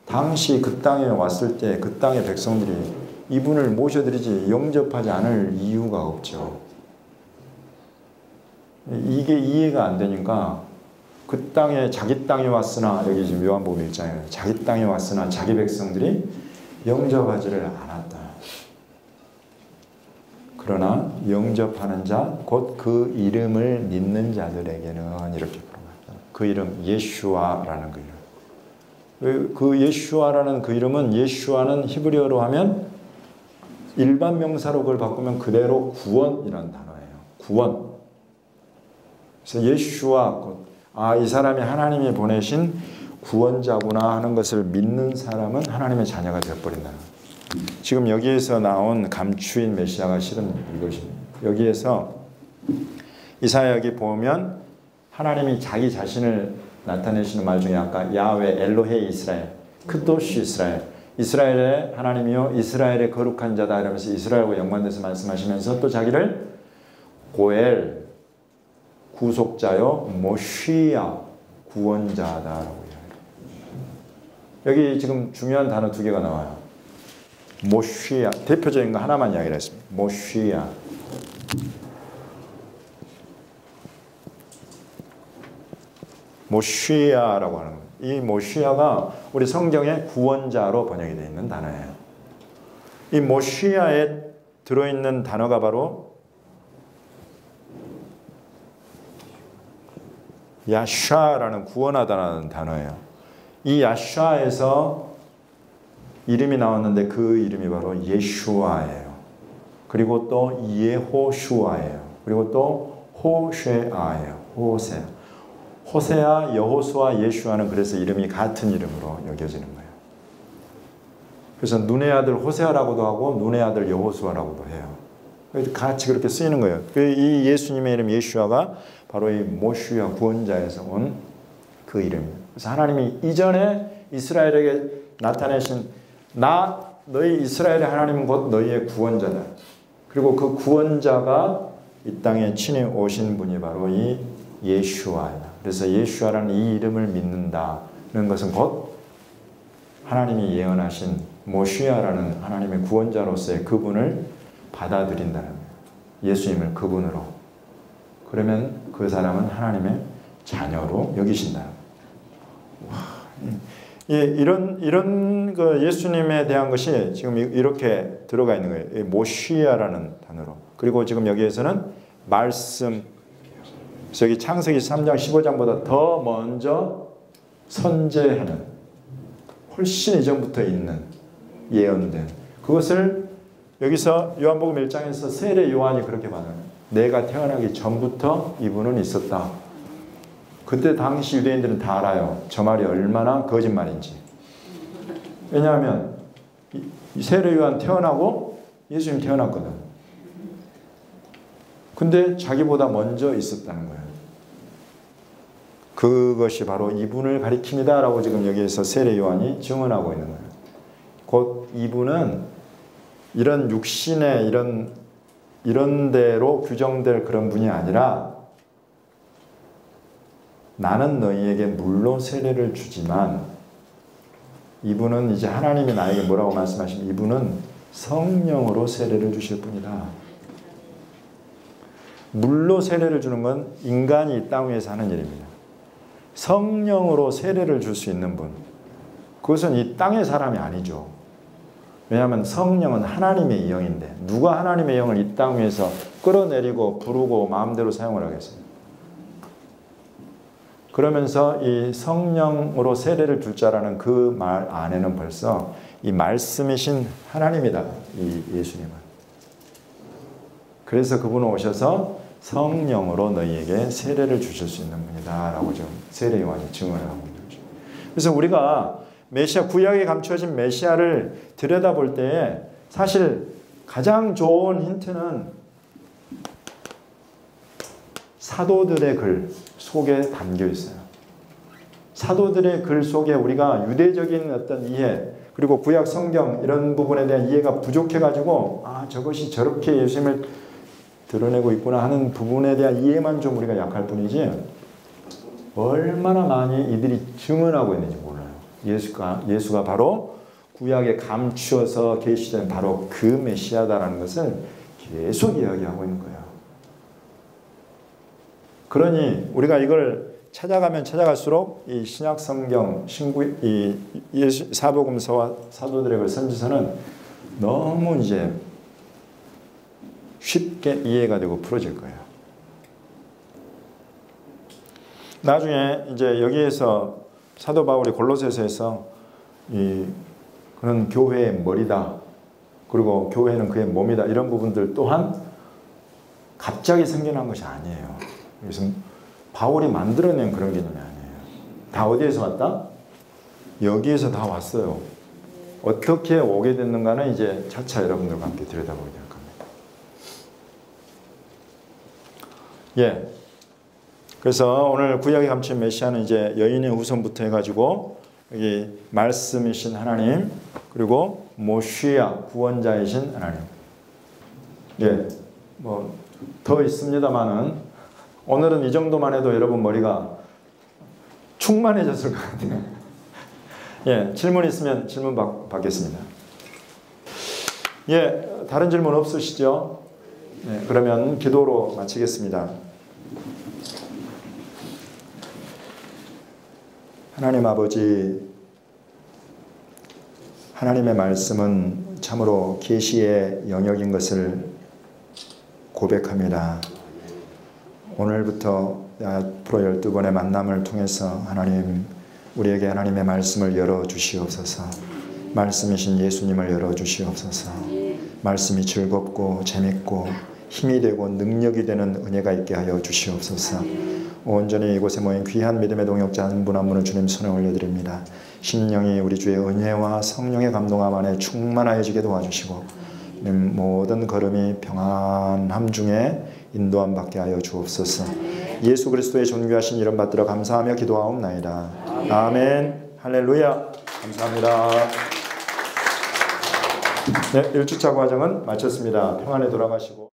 A: 당시 그 땅에 왔을 때 그 땅의 백성들이 이분을 모셔드리지 영접하지 않을 이유가 없죠. 이게 이해가 안 되니까 그 땅에 자기 땅에 왔으나, 여기 지금 요한복음 1장에 자기 땅에 왔으나 자기 백성들이 영접하지를 않았다. 그러나 영접하는 자 곧 그 이름을 믿는 자들에게는 이렇게 부릅니다. 그 이름 예슈아라는 그 이름. 그 예슈아라는 그 이름은, 예슈아는 히브리어로 하면 일반 명사로 그걸 바꾸면 그대로 구원이라는 단어예요. 구원. 그래서 예슈아, 이 사람이 하나님이 보내신 구원자구나 하는 것을 믿는 사람은 하나님의 자녀가 되어버린다. 지금 여기에서 나온 감추인 메시아가 실은 이것입니다. 여기에서 이사야 여기 보면 하나님이 자기 자신을 나타내시는 말 중에 아까 야훼 엘로헤 이스라엘, 크도시 이스라엘, 이스라엘의 하나님이요 이스라엘의 거룩한 자다 이러면서 이스라엘과 연관돼서 말씀하시면서 또 자기를 고엘 구속자요 모시아 구원자다라고 이야기해요. 여기 지금 중요한 단어 두 개가 나와요. 모시아, 대표적인 거 하나만 이야기를 했습니다. 모시아. 모시아라고 하는 거예요. 이 모시아가 우리 성경의 구원자로 번역이 되어 있는 단어예요. 이 모시아에 들어있는 단어가 바로 야샤라는 구원하다라는 단어예요. 이 야샤에서 이름이 나왔는데 그 이름이 바로 예슈아예요. 그리고 또 예호슈아예요. 그리고 또 호쉐아예요. 호세아, 여호수아, 예슈아는 그래서 이름이 같은 이름으로 여겨지는 거예요. 그래서 눈의 아들 호세아라고도 하고 눈의 아들 여호수아라고도 해요. 같이 그렇게 쓰이는 거예요. 이 예수님의 이름 예슈아가 바로 이 모시아 구원자에서 온 그 이름이에요. 그래서 하나님이 이전에 이스라엘에게 나타내신 너희 이스라엘의 하나님은 곧 너희의 구원자다. 그리고 그 구원자가 이 땅에 친히 오신 분이 바로 이 예슈아이다. 그래서 예슈아라는 이 이름을 믿는다는 것은 곧 하나님이 예언하신 모시아라는 하나님의 구원자로서의 그분을 받아들인다는 거예요. 예수님을 그분으로. 그러면 그 사람은 하나님의 자녀로 여기신다. 와, 이런 그 예수님에 대한 것이 지금 이렇게 들어가 있는 거예요. 모시아라는 단어로. 그리고 지금 여기에서는 말씀. 그래서 여기 창세기 3장 15장보다 더 먼저 선제하는 훨씬 이전부터 있는 예언된 그것을 여기서 요한복음 1장에서 세례 요한이 그렇게 말해요. 내가 태어나기 전부터 이분은 있었다. 그때 당시 유대인들은 다 알아요. 저 말이 얼마나 거짓말인지. 왜냐하면 세례 요한 태어나고 예수님 태어났거든. 근데 자기보다 먼저 있었다는 거예요. 그것이 바로 이분을 가리킵니다 라고 지금 여기에서 세례 요한이 증언하고 있는 거예요. 곧 이분은 이런 육신의 이런 대로 규정될 그런 분이 아니라 나는 너희에게 물로 세례를 주지만 이분은 이제 하나님이 나에게 뭐라고 말씀하시면 이분은 성령으로 세례를 주실 분이다. 물로 세례를 주는 건 인간이 이 땅 위에서 하는 일입니다. 성령으로 세례를 줄 수 있는 분, 그것은 이 땅의 사람이 아니죠. 왜냐하면 성령은 하나님의 영인데 누가 하나님의 영을 이 땅 위에서 끌어내리고 부르고 마음대로 사용을 하겠어요. 그러면서 이 성령으로 세례를 줄 자라는 그 말 안에는 벌써 이 말씀이신 하나님이다. 이 예수님은. 그래서 그분은 오셔서 성령으로 너희에게 세례를 주실 수 있는 분이다 라고 지금 세례 요한이 증언을 하고 있는 거죠. 그래서 우리가 메시아, 구약에 감추어진 메시아를 들여다볼 때에 사실 가장 좋은 힌트는 사도들의 글 속에 담겨 있어요. 사도들의 글 속에 우리가 유대적인 어떤 이해 그리고 구약 성경 이런 부분에 대한 이해가 부족해가지고 저것이 저렇게 예수님을 드러내고 있구나 하는 부분에 대한 이해만 좀 우리가 약할 뿐이지 얼마나 많이 이들이 증언하고 있는지 몰라요. 예수가 바로 구약에 감추어서 계시된 바로 그 메시아다라는 것을 계속 이야기하고 있는 거예요. 그러니 우리가 이걸 찾아가면 찾아갈수록 이 신약 성경 이 사복음서와 사도들의 글 선지서는 너무 이제 쉽게 이해가 되고 풀어질 거예요. 나중에 이제 여기에서 사도 바울이 골로새서에서 그는 교회의 머리다. 그리고 교회는 그의 몸이다. 이런 부분들 또한 갑자기 생겨난 것이 아니에요. 그래서 바울이 만들어낸 그런 개념이 아니에요. 다 어디에서 왔다? 여기에서 다 왔어요. 어떻게 오게 됐는가는 이제 차차 여러분들과 함께 들여다보게 될 겁니다. 예. 그래서 오늘 구약에 감춘 메시아는 이제 여인의 후손부터 해가지고 여기 말씀이신 하나님, 그리고 모시아 구원자이신 하나님. 예. 뭐 더 있습니다만은 오늘은 이 정도만 해도 여러분 머리가 충만해졌을 것 같아요. 예, 질문 있으면 질문 받겠습니다. 예, 다른 질문 없으시죠? 예, 그러면 기도로 마치겠습니다. 하나님 아버지, 하나님의 말씀은 참으로 계시의 영역인 것을 고백합니다. 오늘부터 앞으로 12번의 만남을 통해서 하나님, 우리에게 하나님의 말씀을 열어주시옵소서. 말씀이신 예수님을 열어주시옵소서. 말씀이 즐겁고 재밌고 힘이 되고 능력이 되는 은혜가 있게 하여 주시옵소서. 온전히 이곳에 모인 귀한 믿음의 동역자 한 분 한 분을 주님 손에 올려드립니다. 심령이 우리 주의 은혜와 성령의 감동함 안에 충만하여지게 도와주시고 모든 걸음이 평안함 중에 인도함 받게 하여 주옵소서. 예수 그리스도의 존귀하신 이름 받들어 감사하며 기도하옵나이다. 아멘. 할렐루야. 감사합니다. 네, 1주차 과정은 마쳤습니다. 평안에 돌아가시고